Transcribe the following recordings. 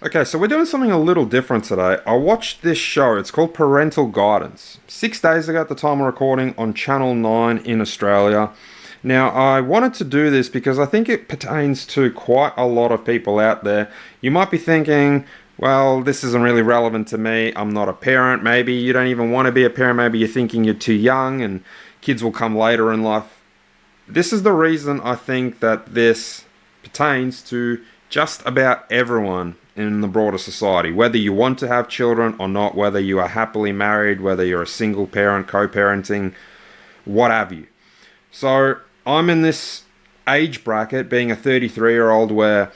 Okay, so we're doing something a little different today. I watched this show. It's called Parental Guidance. 6 days ago at the time of recording on Channel 9 in Australia. Now, I wanted to do this because I think it pertains to quite a lot of people out there. You might be thinking, well, this isn't really relevant to me. I'm not a parent. Maybe you don't even want to be a parent. Maybe you're thinking you're too young and kids will come later in life. This is the reason I think that this pertains to just about everyone in the broader society, whether you want to have children or not, whether you are happily married, whether you're a single parent, co-parenting, what have you. So I'm in this age bracket, being a 33-year-old, where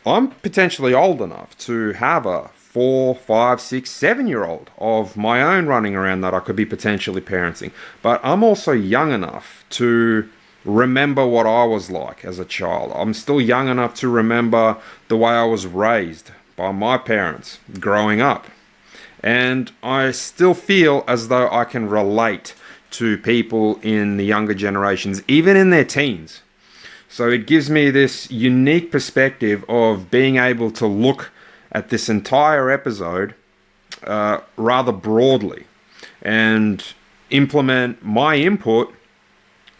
I'm potentially old enough to have a 4, 5, 6, 7-year-old of my own running around that I could be potentially parenting. But I'm also young enough to remember what I was like as a child. I'm still young enough to remember the way I was raised by my parents growing up. And I still feel as though I can relate to people in the younger generations, even in their teens. So it gives me this unique perspective of being able to look at this entire episode rather broadly and implement my input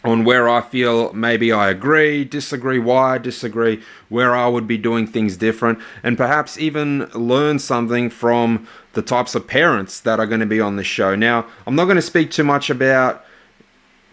on where I feel maybe I agree, disagree, why I disagree, where I would be doing things different, and perhaps even learn something from the types of parents that are going to be on the show. Now, I'm not going to speak too much about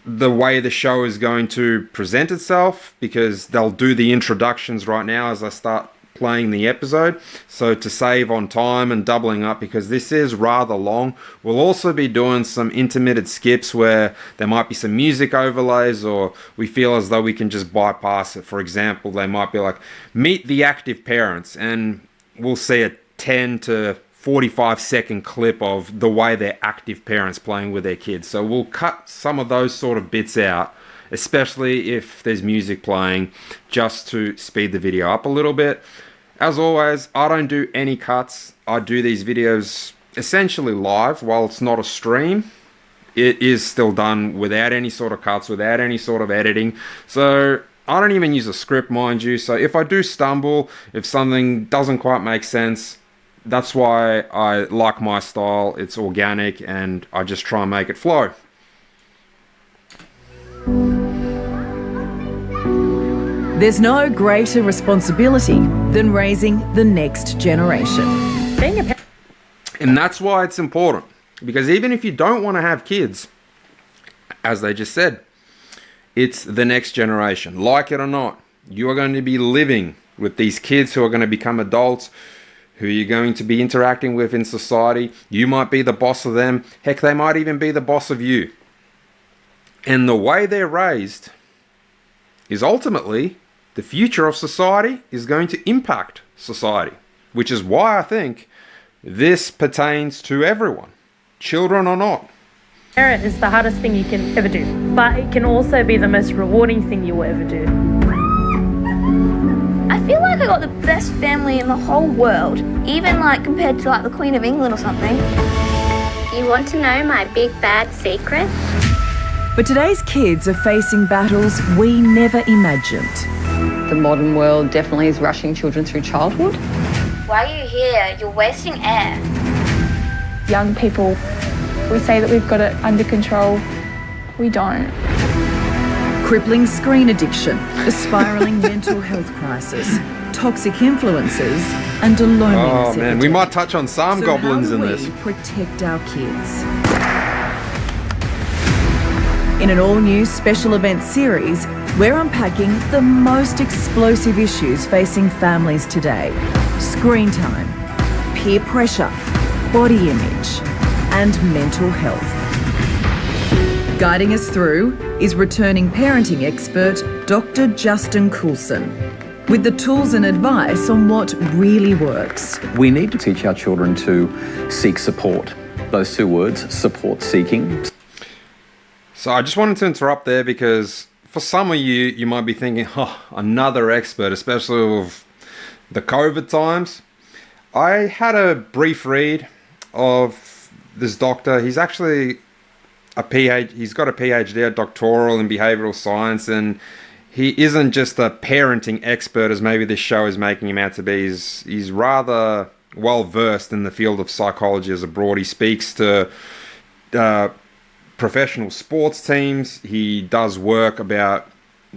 the way the show is going to present itself because they'll do the introductions right now as I start playing the episode. So to save on time and doubling up, because this is rather long, we'll also be doing some intermittent skips where there might be some music overlays, or we feel as though we can just bypass it. For example, they might be like, meet the active parents, and we'll see a 10 to 45-second clip of the way they're active parents playing with their kids. So we'll cut some of those sort of bits out, especially if there's music playing, just to speed the video up a little bit. As always, I don't do any cuts. I do these videos essentially live. While it's not a stream, it is still done without any sort of cuts, without any sort of editing. So I don't even use a script, mind you. So if I do stumble, if something doesn't quite make sense, that's why I like my style. It's organic and I just try and make it flow. There's no greater responsibility than raising the next generation. And that's why it's important. Because even if you don't want to have kids, as they just said, it's the next generation. Like it or not, you are going to be living with these kids who are going to become adults, who you're going to be interacting with in society. You might be the boss of them. Heck, they might even be the boss of you. And the way they're raised is ultimately the future of society, is going to impact society, which is why I think this pertains to everyone, children or not. Parent is the hardest thing you can ever do, but it can also be the most rewarding thing you will ever do. I feel like I got the best family in the whole world, even like compared to like the Queen of England or something. You want to know my big bad secret? But today's kids are facing battles we never imagined. The modern world definitely is rushing children through childhood. Why are you here? You're wasting air. Young people, we say that we've got it under control. We don't. Crippling screen addiction, a spiralling mental health crisis, toxic influences, and a loneliness Oh man, we might touch on some goblins in this. How do we protect our kids? In an all-new special events series, we're unpacking the most explosive issues facing families today. Screen time, peer pressure, body image, and mental health. Guiding us through is returning parenting expert Dr. Justin Coulson, with the tools and advice on what really works. We need to teach our children to seek support. Those two words, support seeking. So I just wanted to interrupt there because for some of you, you might be thinking, oh, another expert, especially with the COVID times. I had a brief read of this doctor. He's actually he's got a PhD, a doctoral in behavioral science, and he isn't just a parenting expert as maybe this show is making him out to be. He's rather well versed in the field of psychology as a broad. He speaks to professional sports teams. He does work about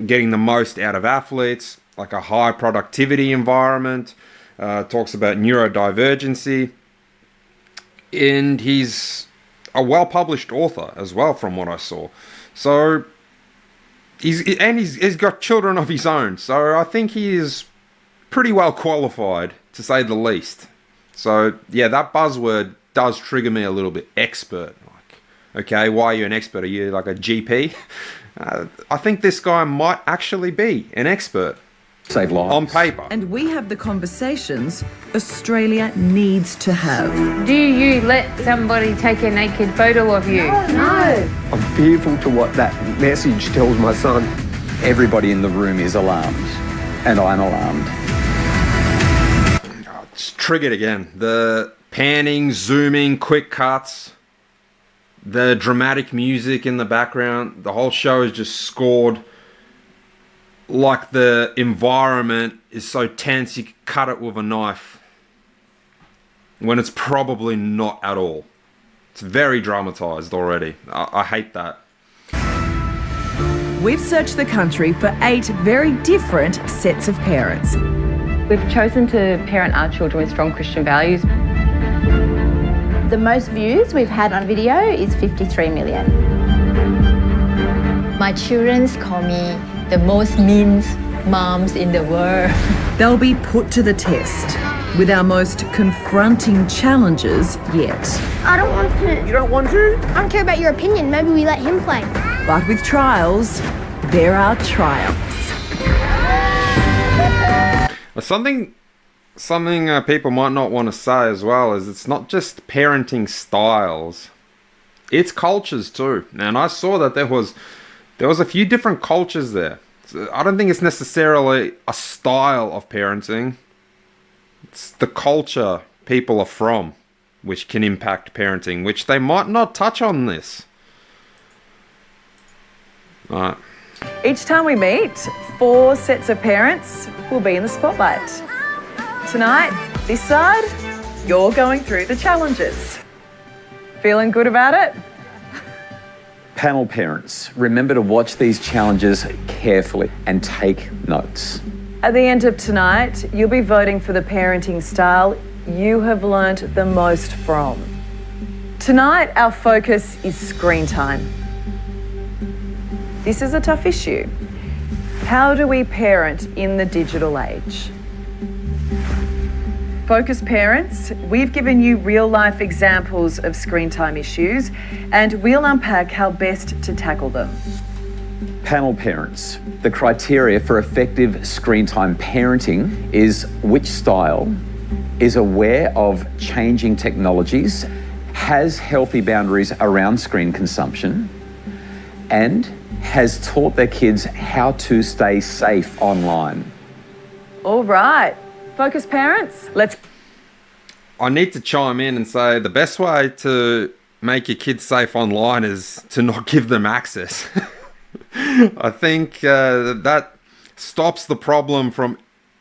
getting the most out of athletes, like a high productivity environment. Talks about neurodivergency. And he's a well-published author as well, from what I saw. So he's got children of his own. So I think he is pretty well qualified, to say the least. So yeah, that buzzword does trigger me a little bit. Expert. Like, okay, why are you an expert? Are you like a GP? I think this guy might actually be an expert. Save lives. On paper. And we have the conversations Australia needs to have. Do you let somebody take a naked photo of you? No. I'm fearful to what that message tells my son. Everybody in the room is alarmed, and I'm alarmed. Oh, it's triggered again. The panning, zooming, quick cuts, the dramatic music in the background. The whole show is just scored like the environment is so tense you could cut it with a knife, when it's probably not at all. It's very dramatized already. I hate that. We've searched the country for 8 very different sets of parents. We've chosen to parent our children with strong Christian values. The most views we've had on video is 53 million. My children call me the most mean moms in the world. They'll be put to the test with our most confronting challenges yet. I don't want to. You don't want to? I don't care about your opinion. Maybe we let him play. But with trials, there are triumphs. Something people might not want to say as well is it's not just parenting styles, it's cultures too. And I saw that there was a few different cultures there. So I don't think it's necessarily a style of parenting. It's the culture people are from which can impact parenting, which they might not touch on this. All right. Each time we meet, 4 sets of parents will be in the spotlight. Tonight, this side, you're going through the challenges. Feeling good about it? Panel parents, remember to watch these challenges carefully and take notes. At the end of tonight, you'll be voting for the parenting style you have learnt the most from. Tonight, our focus is screen time. This is a tough issue. How do we parent in the digital age? Focus Parents, we've given you real-life examples of screen time issues, and we'll unpack how best to tackle them. Panel parents, the criteria for effective screen time parenting is which style is aware of changing technologies, has healthy boundaries around screen consumption, and has taught their kids how to stay safe online. All right. Focus Parents, I need to chime in and say the best way to make your kids safe online is to not give them access. I think that stops the problem from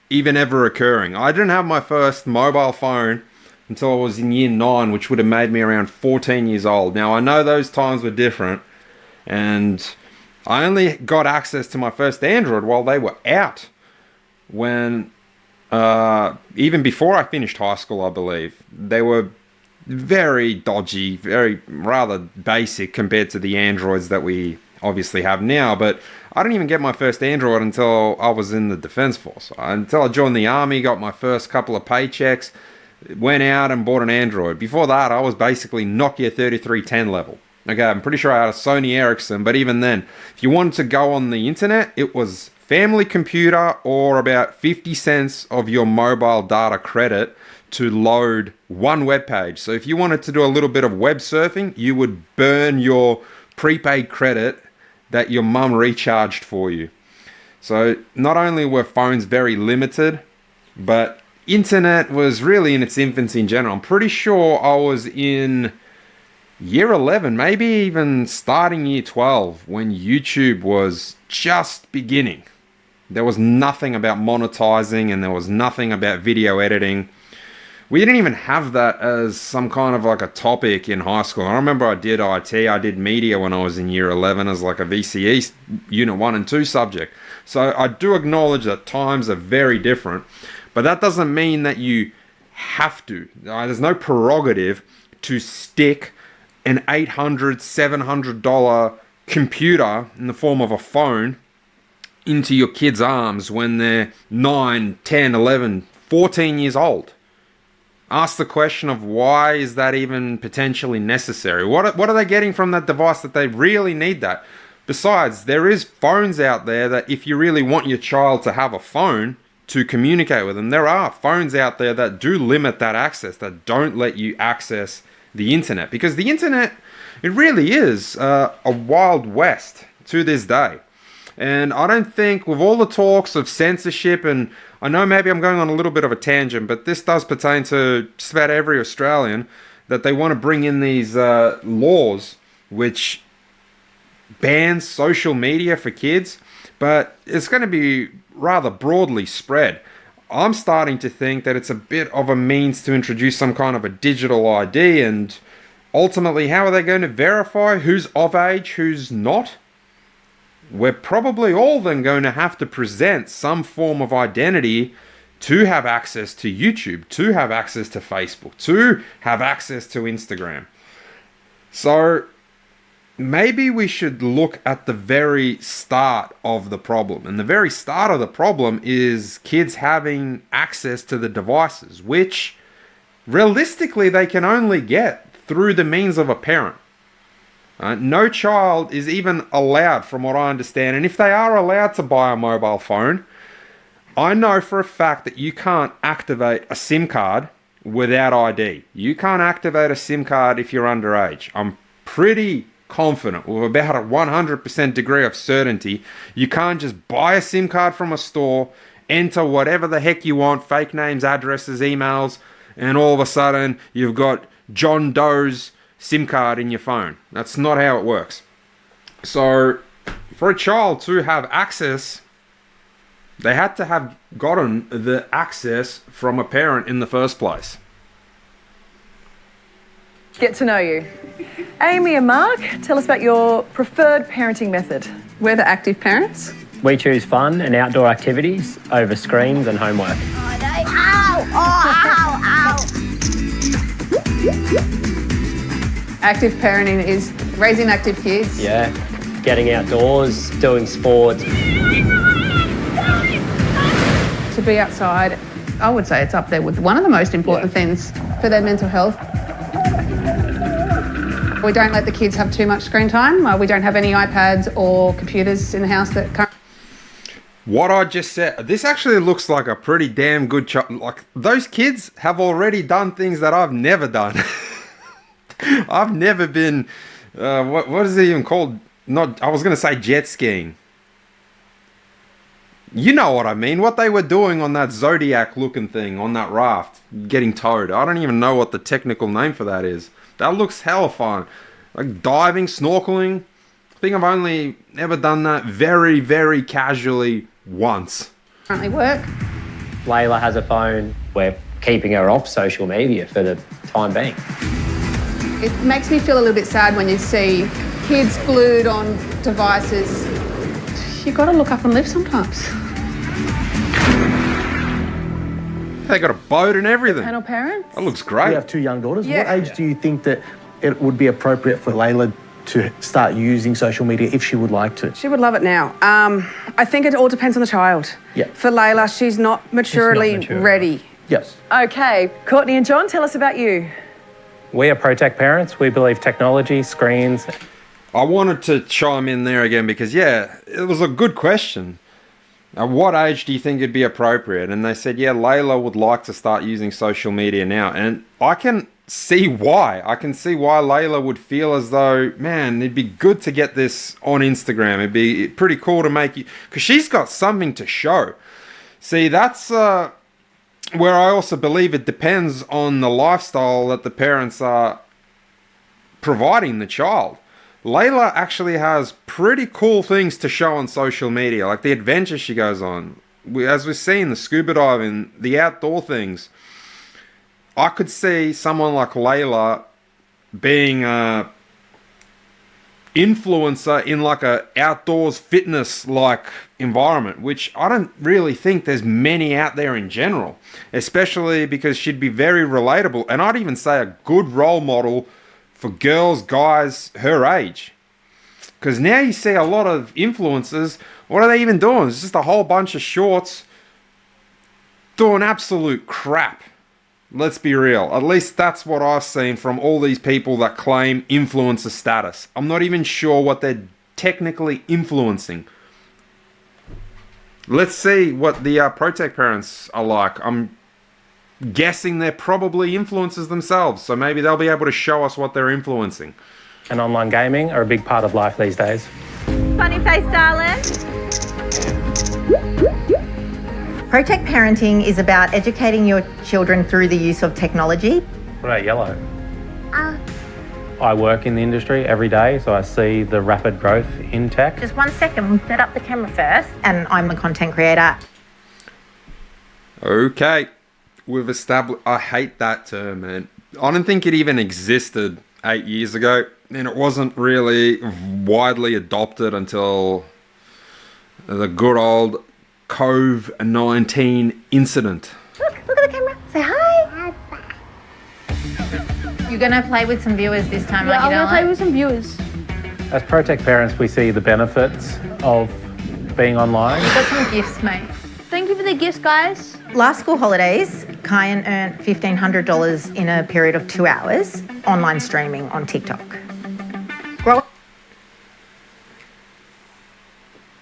even ever occurring. I didn't have my first mobile phone until I was in year 9, which would have made me around 14 years old. Now, I know those times were different, and I only got access to my first Android while they were out. When even before I finished high school, I believe. They were very dodgy, very rather basic compared to the Androids that we obviously have now. But I didn't even get my first Android until I was in the Defence Force. Until I joined the Army, got my first couple of paychecks, went out and bought an Android. Before that, I was basically Nokia 3310 level. Okay, I'm pretty sure I had a Sony Ericsson, but even then, if you wanted to go on the internet, it was family computer or about 50 cents of your mobile data credit to load one web page. So if you wanted to do a little bit of web surfing, you would burn your prepaid credit that your mum recharged for you. So not only were phones very limited, but internet was really in its infancy in general. I'm pretty sure I was in year 11, maybe even starting year 12, when YouTube was just beginning. There was nothing about monetizing, and there was nothing about video editing. We didn't even have that as some kind of like a topic in high school. I remember I did IT, I did media when I was in year 11 as like a VCE unit 1 and 2 subject. So I do acknowledge that times are very different, but that doesn't mean that you have to. There's no prerogative to stick an $800, $700 computer in the form of a phone into your kids' arms when they're 9, 10, 11, 14 years old. Ask the question of why is that even potentially necessary? What are they getting from that device that they really need that? Besides, there is phones out there that if you really want your child to have a phone to communicate with them, there are phones out there that do limit that access, that don't let you access the internet. Because the internet, it really is a wild west to this day. And I don't think with all the talks of censorship, and I know maybe I'm going on a little bit of a tangent, but this does pertain to just about every Australian, that they want to bring in these laws which ban social media for kids, but it's going to be rather broadly spread. I'm starting to think that it's a bit of a means to introduce some kind of a digital ID, and ultimately, how are they going to verify who's of age, who's not? We're probably all then going to have to present some form of identity to have access to YouTube, to have access to Facebook, to have access to Instagram. So maybe we should look at the very start of the problem. And the very start of the problem is kids having access to the devices, which realistically they can only get through the means of a parent. No child is even allowed, from what I understand, and if they are allowed to buy a mobile phone, I know for a fact that you can't activate a SIM card without ID. You can't activate a SIM card if you're underage. I'm pretty confident, with about a 100% degree of certainty, you can't just buy a SIM card from a store, enter whatever the heck you want, fake names, addresses, emails, and all of a sudden you've got John Doe's SIM card in your phone. That's not how it works. So for a child to have access, they had to have gotten the access from a parent in the first place. Get to know you. Amy and Mark, tell us about your preferred parenting method. We're the active parents. We choose fun and outdoor activities over screens and homework. Ow! Oh, ow! Ow! Active parenting is raising active kids. Yeah, getting outdoors, doing sport. To be outside, I would say it's up there with one of the most important things for their mental health. We don't let the kids have too much screen time. We don't have any iPads or computers in the house that can't. What I just said, this actually looks like a pretty damn good child. Like, those kids have already done things that I've never done. I've never been, what is it even called? I was going to say jet skiing. You know what I mean. What they were doing on that Zodiac looking thing, on that raft, getting towed. I don't even know what the technical name for that is. That looks hella fun. Like diving, snorkeling. I think I've only ever done that very, very casually once. Currently work. Layla has a phone. We're keeping her off social media for the time being. It makes me feel a little bit sad when you see kids glued on devices. You've got to look up and live sometimes. They got a boat and everything. Panel parents? That looks great. We have 2 young daughters. Yeah. What age do you think that it would be appropriate for Layla to start using social media if she would like to? She would love it now. I think it all depends on the child. Yeah. For Layla, she's not maturely ready. Yes. Okay, Courtney and John, tell us about you. We are Protect Parents. We believe technology, screens. I wanted to chime in there again because, yeah, it was a good question. At what age do you think it'd be appropriate? And they said, yeah, Layla would like to start using social media now. And I can see why. I can see why Layla would feel as though, man, it'd be good to get this on Instagram. It'd be pretty cool to make you... Because she's got something to show. See, that's... where I also believe it depends on the lifestyle that the parents are providing the child. Layla actually has pretty cool things to show on social media, like the adventures she goes on. As we've seen, the scuba diving, the outdoor things. I could see someone like Layla being a influencer in like a outdoors fitness like environment, which I don't really think there's many out there in general, especially because she'd be very relatable, and I'd even say a good role model for girls, guys her age. Because now you see a lot of influencers, what are they even doing? It's just a whole bunch of shorts doing absolute crap. Let's be real. At least that's what I've seen from all these people that claim influencer status. I'm not even sure what they're technically influencing. Let's see what the Protect parents are like. I'm guessing they're probably influencers themselves, so maybe they'll be able to show us what they're influencing. And online gaming are a big part of life these days. Funny face, darling. Protect Parenting is about educating your children through the use of technology. What about yellow? I work in the industry every day, so I see the rapid growth in tech. Just 1 second, we'll set up the camera first. And I'm a content creator. Okay, we've established... I hate that term, man. I don't think it even existed 8 years ago, and it wasn't really widely adopted until the good old COVID-19 incident. Look at the camera. Say hi. You're going to play with some viewers this time, aren't you, I'm going to play darling? with some viewers. As Protect parents, we see the benefits of being online. You've got some gifts, mate. Thank you for the gifts, guys. Last school holidays, Kyan earned $1,500 in a period of 2 hours online streaming on TikTok.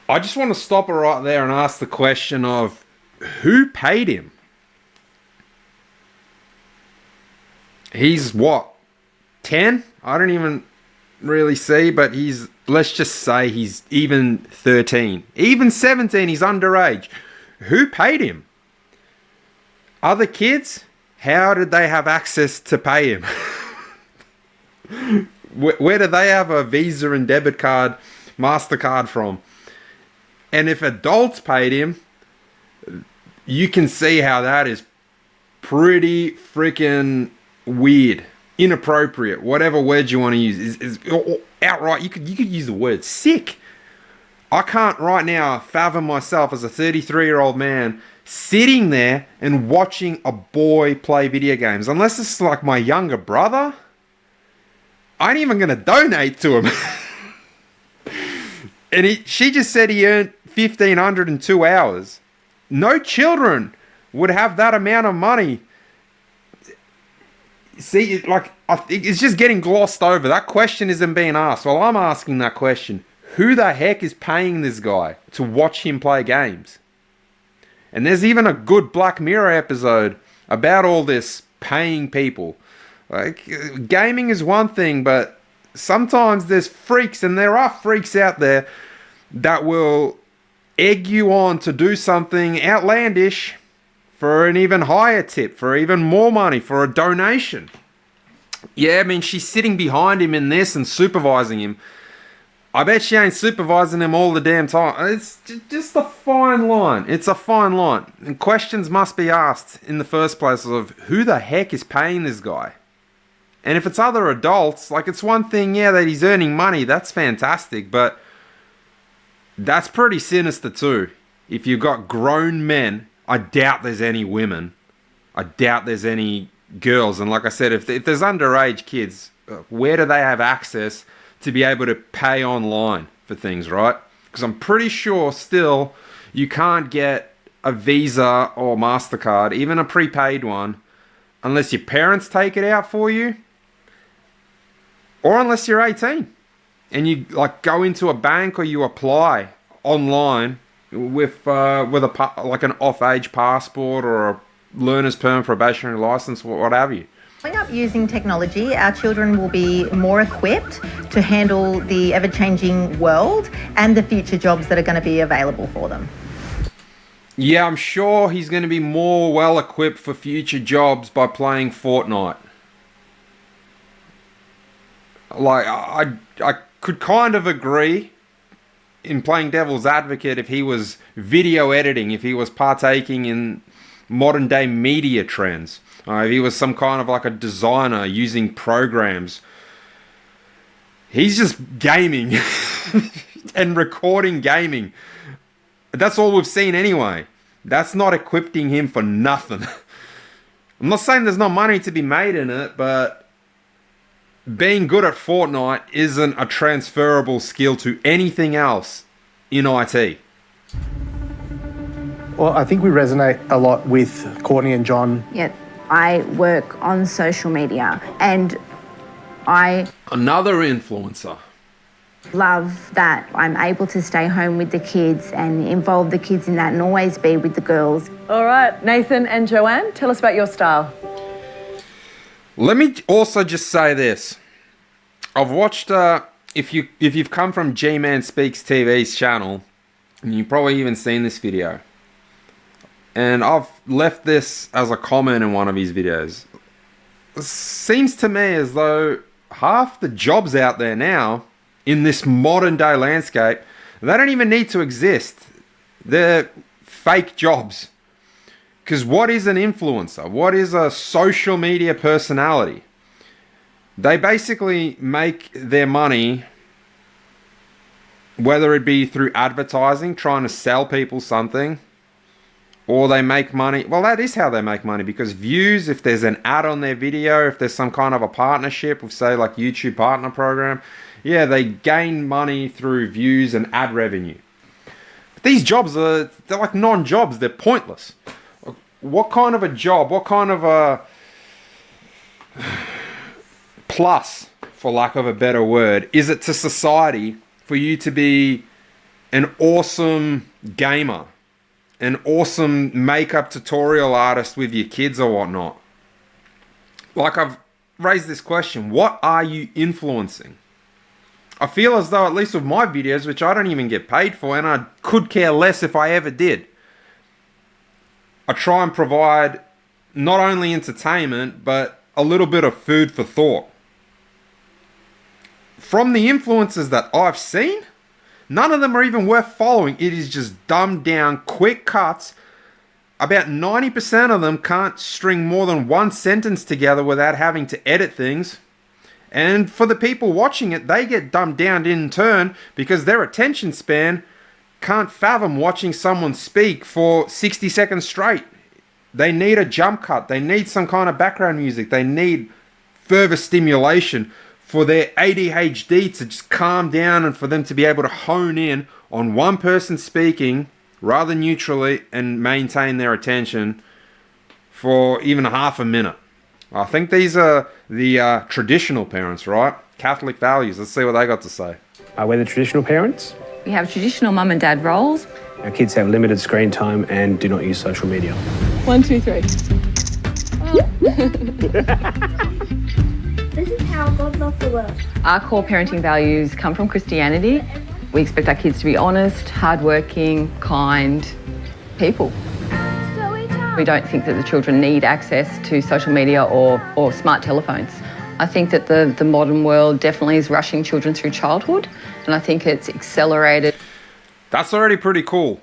I just want to stop her right there and ask the question of who paid him? He's what, 10? I don't even really see, but he's, let's just say he's even 13. Even 17, he's underage. Who paid him? Other kids? How did they have access to pay him? Where do they have a Visa and debit card, MasterCard from? And if adults paid him, you can see how that is pretty freaking weird, inappropriate, whatever word you want to use. Is outright, you could use the word sick. I can't right now fathom myself as a 33-year-old man sitting there and watching a boy play video games. Unless it's like my younger brother, I ain't even going to donate to him. And she just said he earned $1,500 in 2 hours. No children would have that amount of money. See, like, I think it's just getting glossed over. That question isn't being asked. Well, I'm asking that question. Who the heck is paying this guy to watch him play games? And there's even a good Black Mirror episode about all this paying people. Like, gaming is one thing, but sometimes there's freaks, and there are freaks out there that will egg you on to do something outlandish for an even higher tip, for even more money, for a donation. Yeah, I mean, she's sitting behind him in this and supervising him. I bet she ain't supervising him all the damn time. It's just a fine line. It's a fine line. And questions must be asked in the first place of who the heck is paying this guy? And if it's other adults, like, it's one thing, yeah, that he's earning money. That's fantastic, but that's pretty sinister too. If you've got grown men, I doubt there's any women. I doubt there's any girls. And like I said, if there's underage kids, where do they have access to be able to pay online for things, right? Because I'm pretty sure still you can't get a Visa or MasterCard, even a prepaid one, unless your parents take it out for you, or unless you're 18 and you like go into a bank or you apply online with like an off-age passport or a learner's permit, probationary license, what have you. Growing up using technology, our children will be more equipped to handle the ever-changing world and the future jobs that are going to be available for them. Yeah, I'm sure he's going to be more well-equipped for future jobs by playing Fortnite. Like, I could kind of agree in playing devil's advocate if he was video editing, if he was partaking in modern day media trends, if he was some kind of like a designer using programs. He's just gaming and recording gaming. That's all we've seen anyway. That's not equipping him for nothing. I'm not saying there's no money to be made in it, but being good at Fortnite isn't a transferable skill to anything else in IT. Well, I think we resonate a lot with Courtney and John. Yeah, I work on social media and Another influencer. love that I'm able to stay home with the kids and involve the kids in that and always be with the girls. All right, Nathan and Joanne, tell us about your style. Let me also just say this. I've watched, if you've come from G-Man Speaks TV's channel, and you've probably even seen this video. And I've left this as a comment in one of his videos. It seems to me as though half the jobs out there now, in this modern day landscape, they don't even need to exist. They're fake jobs. Because what is an influencer? What is a social media personality? They basically make their money, whether it be through advertising, trying to sell people something, or they make money. Well, that is how they make money, because views, if there's an ad on their video, if there's some kind of a partnership with, say, like YouTube partner program, yeah, they gain money through views and ad revenue. But these jobs they're like non-jobs. They're pointless. What kind of a job, what kind of a plus, for lack of a better word, is it to society for you to be an awesome gamer, an awesome makeup tutorial artist with your kids or whatnot? Like, I've raised this question, what are you influencing? I feel as though, at least with my videos, which I don't even get paid for, and I could care less if I ever did, I try and provide not only entertainment, but a little bit of food for thought. From the influencers that I've seen, none of them are even worth following. It is just dumbed down, quick cuts. About 90% of them can't string more than one sentence together without having to edit things. And for the people watching it, they get dumbed down in turn because their attention span can't fathom watching someone speak for 60 seconds straight. They need a jump cut. They need some kind of background music. They need further stimulation for their ADHD to just calm down and for them to be able to hone in on one person speaking rather neutrally and maintain their attention for even half a minute. I think these are the traditional parents, right? Catholic values. Let's see what they got to say. We're the traditional parents. We have traditional mum and dad roles. Our kids have limited screen time and do not use social media. 1, 2, 3. This is how God loved the world. Our core parenting values come from Christianity. We expect our kids to be honest, hardworking, kind people. We don't think that the children need access to social media or smart telephones. I think that the modern world definitely is rushing children through childhood, and I think it's accelerated. That's already pretty cool.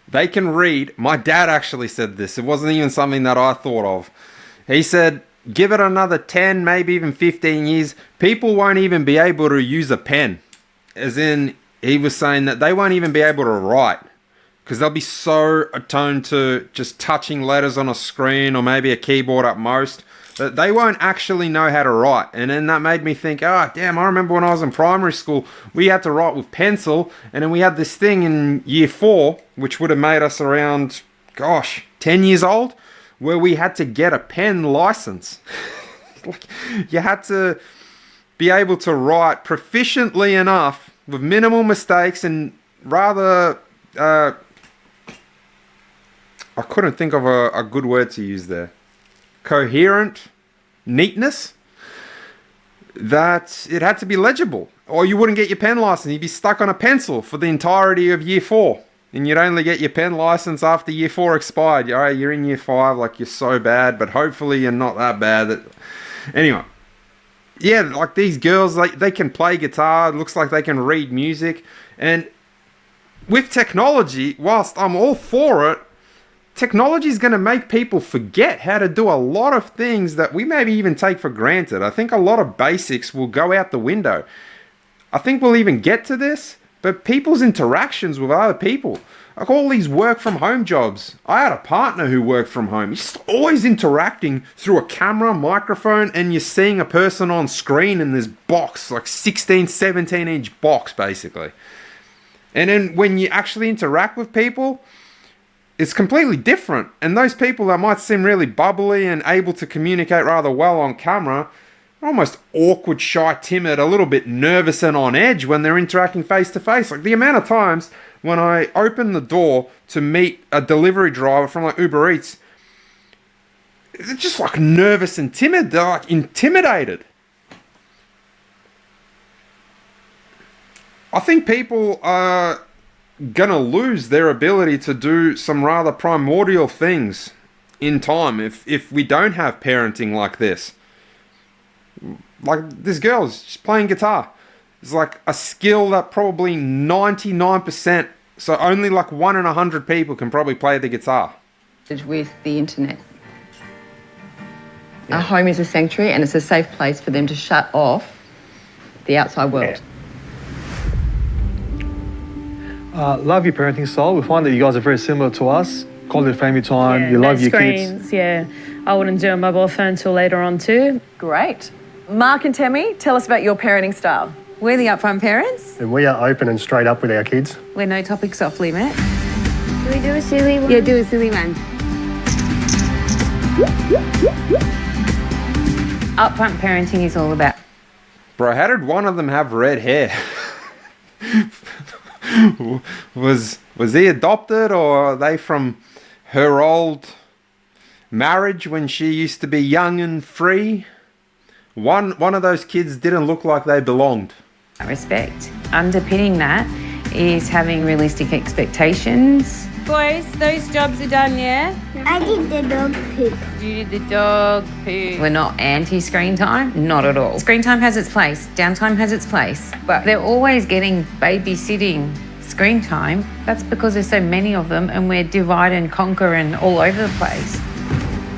They can read. My dad actually said this. It wasn't even something that I thought of. He said, give it another 10, maybe even 15 years, people won't even be able to use a pen. As in, he was saying that they won't even be able to write because they'll be so attuned to just touching letters on a screen or maybe a keyboard at most that they won't actually know how to write. And then that made me think, oh, damn, I remember when I was in primary school, we had to write with pencil, and then we had this thing in year 4, which would have made us around, 10 years old, where we had to get a pen license. You had to be able to write proficiently enough with minimal mistakes and rather... I couldn't think of a good word to use there. Coherent neatness, that it had to be legible, or you wouldn't get your pen license. You'd be stuck on a pencil for the entirety of year 4, and you'd only get your pen license after year 4 expired. All right, you're in year 5, like you're so bad, but hopefully you're not that bad. Anyway, yeah, like these girls, like they can play guitar. It looks like they can read music. And with technology, whilst I'm all for it, technology is going to make people forget how to do a lot of things that we maybe even take for granted. I think a lot of basics will go out the window. I think we'll even get to this, but people's interactions with other people, like all these work from home jobs. I had a partner who worked from home. He's always interacting through a camera, microphone, and you're seeing a person on screen in this box, like 16, 17-inch box, basically. And then when you actually interact with people, it's completely different. And those people that might seem really bubbly and able to communicate rather well on camera, are almost awkward, shy, timid, a little bit nervous and on edge when they're interacting face to face. Like the amount of times when I open the door to meet a delivery driver from like Uber Eats, they're just like nervous and timid. They're like intimidated. I think people are gonna lose their ability to do some rather primordial things in time if we don't have parenting like this. Like this girl's just playing guitar. It's like a skill that probably 99%, so only like 1 in 100 people can probably play the guitar. With the internet. Our home is a sanctuary and it's a safe place for them to shut off the outside world. Love your parenting style. We find that you guys are very similar to us. Quality family time, you love your screens, kids. Yeah, I wouldn't do a mobile phone until later on too. Great. Mark and Temi, tell us about your parenting style. We're the Upfront Parents. And we are open and straight up with our kids. We're no topics off limit. Do we do a silly one? Yeah, do a silly one. Upfront parenting is all about. Bro, how did one of them have red hair? Was he adopted, or are they from her old marriage when she used to be young and free? One of those kids didn't look like they belonged. Respect. Underpinning that is having realistic expectations. Boys, those jobs are done, yeah? I did the dog poop. You did the dog poo. We're not anti-screen time, not at all. Screen time has its place, downtime has its place, but they're always getting babysitting screen time. That's because there's so many of them and we're divide and conquer and all over the place.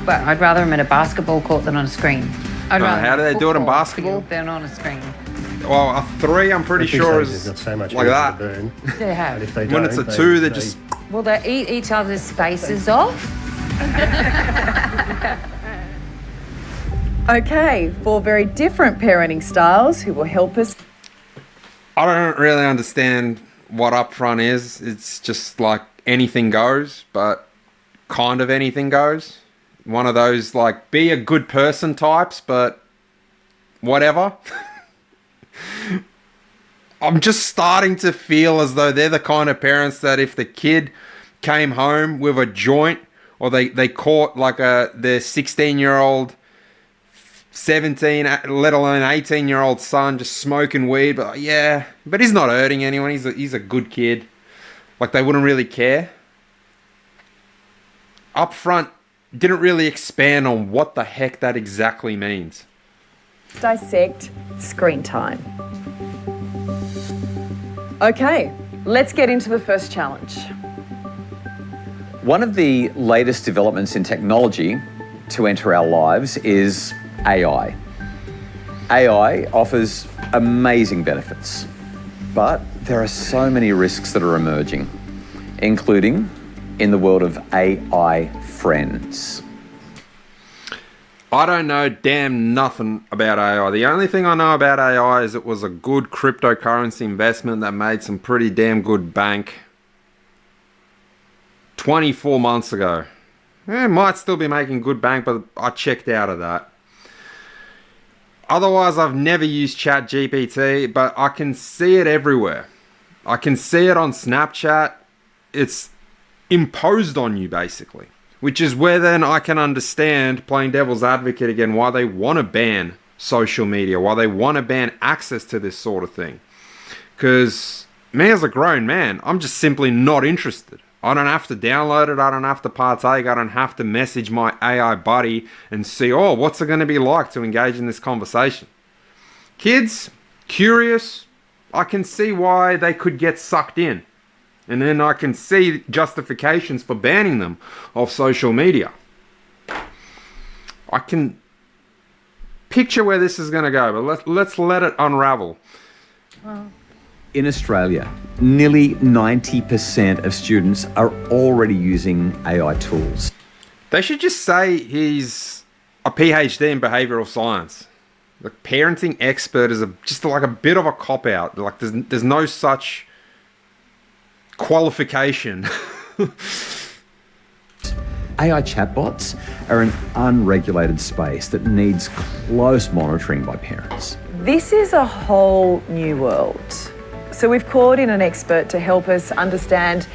But I'd rather them at a basketball court than on a screen. How do they do it in basketball? Than on a screen. Well, a 3 I'm pretty sure is not so much like that. burn. They have. If they When it's a 2, they just... Well, they eat each other's spaces off. Okay, 4 very different parenting styles who will help us. I don't really understand what Upfront is. It's just like anything goes, but kind of anything goes. One of those like be a good person types, but whatever. I'm just starting to feel as though they're the kind of parents that if the kid came home with a joint, or they caught like their 16-year-old, 17, let alone 18-year-old son just smoking weed, but yeah, but he's not hurting anyone. He's a good kid. Like they wouldn't really care. Upfront didn't really expand on what the heck that exactly means. Dissect screen time. Okay, let's get into the first challenge. One of the latest developments in technology to enter our lives is AI. AI offers amazing benefits, but there are so many risks that are emerging, including in the world of AI friends. I don't know damn nothing about AI. The only thing I know about AI is it was a good cryptocurrency investment that made some pretty damn good bank 24 months ago. It might still be making good bank, but I checked out of that. Otherwise, I've never used ChatGPT, but I can see it everywhere. I can see it on Snapchat. It's imposed on you, basically. Which is where then I can understand, playing devil's advocate again, why they want to ban social media, why they want to ban access to this sort of thing. Because me as a grown man, I'm just simply not interested. I don't have to download it, I don't have to partake, I don't have to message my AI buddy and see, oh, what's it going to be like to engage in this conversation. Kids, curious, I can see why they could get sucked in. And then I can see justifications for banning them off social media. I can picture where this is going to go, but let's let it unravel. In Australia, nearly 90% of students are already using AI tools. They should just say he's a PhD in behavioural science. The parenting expert is just like a bit of a cop-out. Like there's no such qualification. AI chatbots are an unregulated space that needs close monitoring by parents. This is a whole new world. So we've called in an expert to help us understand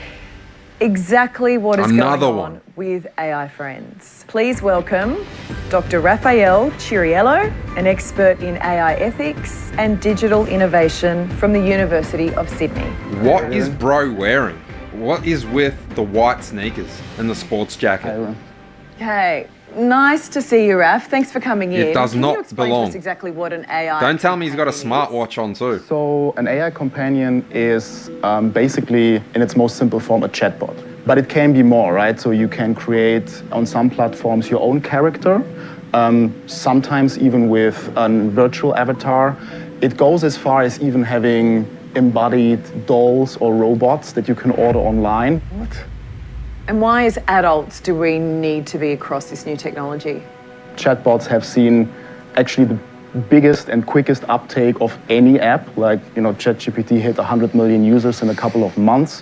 exactly what is Another going on with AI friends. Please welcome Dr. Raphael Chiriello, an expert in AI ethics and digital innovation from the University of Sydney. What is bro wearing? What is with the white sneakers and the sports jacket? Hey, nice to see you, Raph. Thanks for coming in. It does Can not you explain belong. to us exactly what an AI Don't tell me he's got a smartwatch on too. So an AI companion is basically, in its most simple form, a chatbot. But it can be more, right? So you can create, on some platforms, your own character, sometimes even with a virtual avatar. It goes as far as even having embodied dolls or robots that you can order online. What? And why, as adults, do we need to be across this new technology? Chatbots have seen actually the biggest and quickest uptake of any app. Like, ChatGPT hit 100 million users in a couple of months.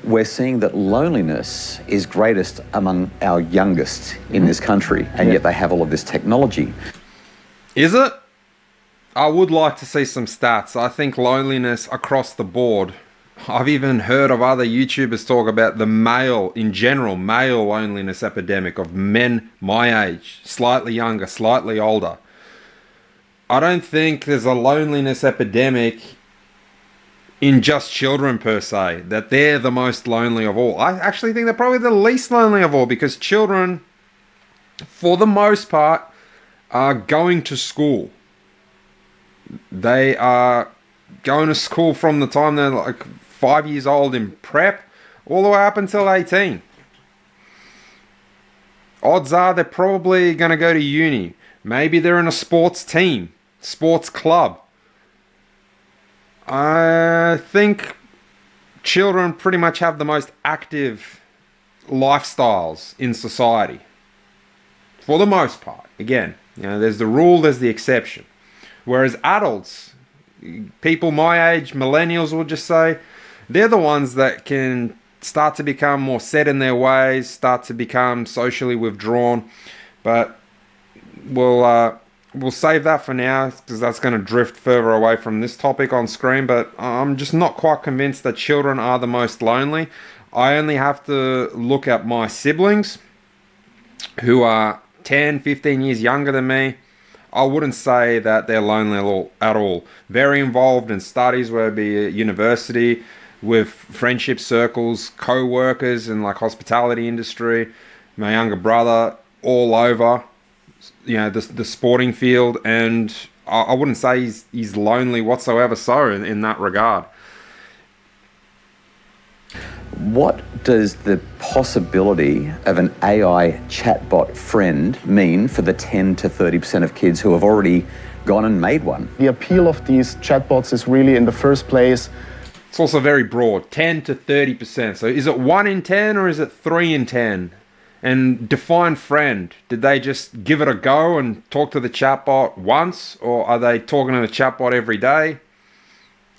We're seeing that loneliness is greatest among our youngest in this country, and yet they have all of this technology. Is it? I would like to see some stats. I think loneliness across the board. I've even heard of other YouTubers talk about the male loneliness epidemic of men my age, slightly younger, slightly older. I don't think there's a loneliness epidemic in just children per se, that they're the most lonely of all. I actually think they're probably the least lonely of all, because children, for the most part, are going to school. They are going to school from the time they're like 5 years old in prep all the way up until 18. Odds are they're probably going to go to uni. Maybe they're in a sports team, sports club. I think children pretty much have the most active lifestyles in society. For the most part. Again, there's the rule, there's the exception. Whereas adults, people my age, millennials will just say, they're the ones that can start to become more set in their ways, start to become socially withdrawn. But we'll save that for now, because that's going to drift further away from this topic on screen. But I'm just not quite convinced that children are the most lonely. I only have to look at my siblings, who are 10, 15 years younger than me. I wouldn't say that they're lonely at all. Very involved in studies, whether it be at university, with friendship circles, co-workers in like hospitality industry. My younger brother, all over, the sporting field, and I wouldn't say he's lonely whatsoever. So in that regard. What does the possibility of an AI chatbot friend mean for the 10 to 30% of kids who have already gone and made one? The appeal of these chatbots is really, in the first place, it's also very broad, 10 to 30%. So is it 1 in 10 or is it 3 in 10? And define friend. Did they just give it a go and talk to the chatbot once, or are they talking to the chatbot every day?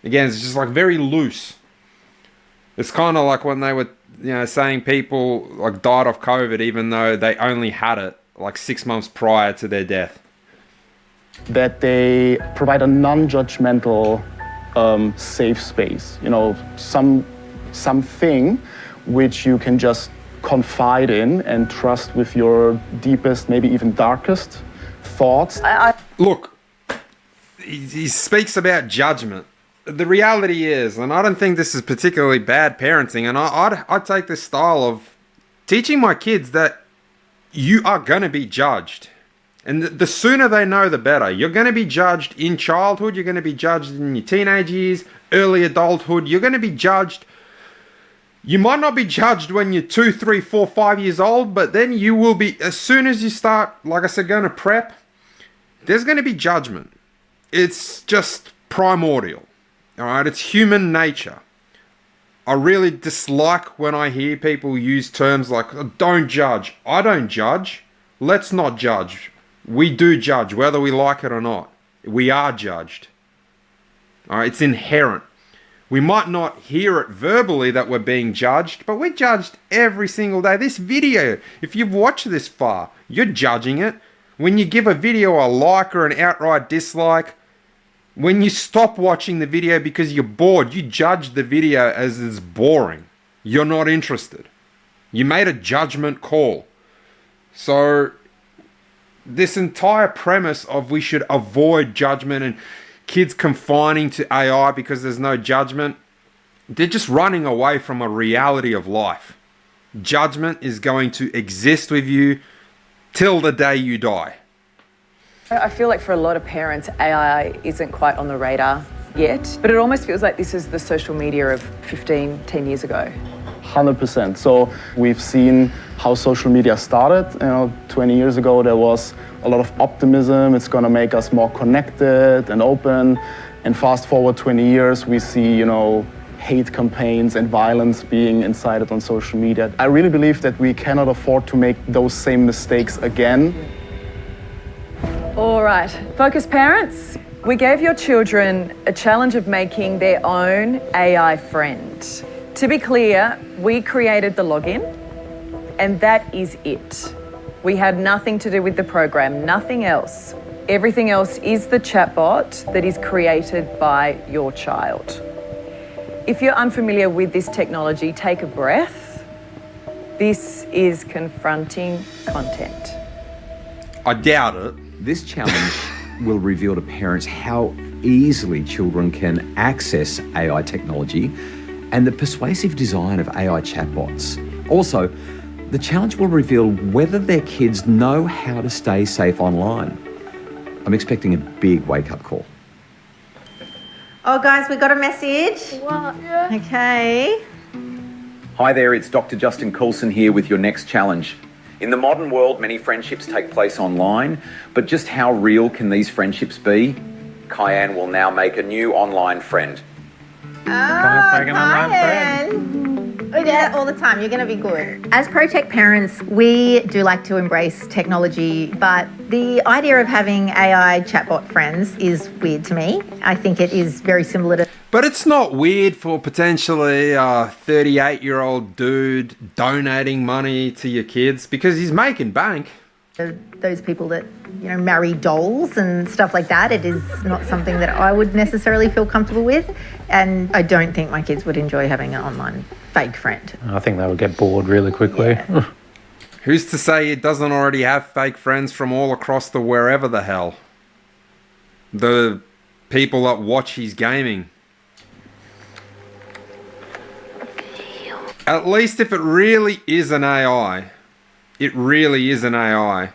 Again, it's just like very loose. It's kind of like when they were, saying people like died of COVID, even though they only had it like 6 months prior to their death. That they provide a non-judgmental, safe space. Something which you can just confide in and trust with your deepest, maybe even darkest thoughts. Look, he speaks about judgment. The reality is, and I don't think this is particularly bad parenting, and I'd take this style of teaching my kids that you are going to be judged. And the sooner they know, the better. You're going to be judged in childhood. You're going to be judged in your teenage years, early adulthood. You're going to be judged. You might not be judged when you're 2, 3, 4, 5 years old, but then you will be, as soon as you start, like I said, going to prep, there's going to be judgment. It's just primordial. All right, it's human nature. I really dislike when I hear people use terms like, don't judge. I don't judge. Let's not judge. We do judge, whether we like it or not. We are judged. All right, it's inherent. We might not hear it verbally that we're being judged, but we're judged every single day. This video, if you've watched this far, you're judging it. When you give a video a like or an outright dislike, when you stop watching the video because you're bored, you judge the video as it's boring. You're not interested. You made a judgment call. So this entire premise of we should avoid judgment and kids confining to AI because there's no judgment, they're just running away from a reality of life. Judgment is going to exist with you till the day you die. I feel like for a lot of parents, AI isn't quite on the radar yet, but it almost feels like this is the social media of 10 years ago. 100%. So we've seen how social media started. 20 years ago, there was a lot of optimism. It's going to make us more connected and open. And fast forward 20 years, we see, hate campaigns and violence being incited on social media. I really believe that we cannot afford to make those same mistakes again. All right, focus parents. We gave your children a challenge of making their own AI friend. To be clear, we created the login, and that is it. We had nothing to do with the program, nothing else. Everything else is the chatbot that is created by your child. If you're unfamiliar with this technology, take a breath. This is confronting content. I doubt it. This challenge will reveal to parents how easily children can access AI technology and the persuasive design of AI chatbots. Also, the challenge will reveal whether their kids know how to stay safe online. I'm expecting a big wake-up call. Oh, guys, we got a message. What? Okay. Hi there, it's Dr. Justin Coulson here with your next challenge. In the modern world, many friendships take place online, but just how real can these friendships be? Kyan will now make a new online friend. We do that all the time. You're going to be good. As ProTech parents, we do like to embrace technology, but the idea of having AI chatbot friends is weird to me. I think it is very similar to... But it's not weird for potentially a 38-year-old dude donating money to your kids because he's making bank. Those people that, marry dolls and stuff like that, it is not something that I would necessarily feel comfortable with. And I don't think my kids would enjoy having an online fake friend. I think they would get bored really quickly. Yeah. Who's to say it doesn't already have fake friends from all across the wherever the hell? The people that watch his gaming. At least if it really is an AI, it really is an AI.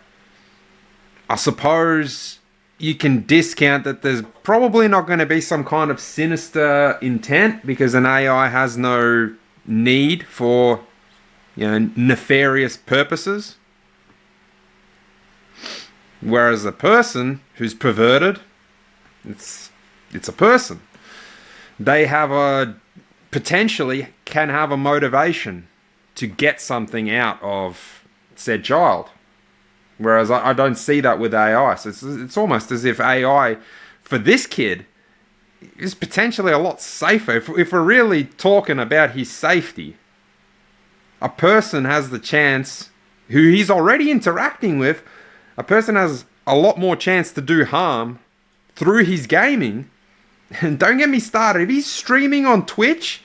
I suppose you can discount that there's probably not going to be some kind of sinister intent because an AI has no need for, nefarious purposes. Whereas a person who's perverted, it's a person. They have potentially can have a motivation to get something out of said child. Whereas I don't see that with AI. So it's almost as if AI, for this kid, is potentially a lot safer. If we're really talking about his safety, a person has the chance, who he's already interacting with, a person has a lot more chance to do harm through his gaming. And don't get me started, if he's streaming on Twitch,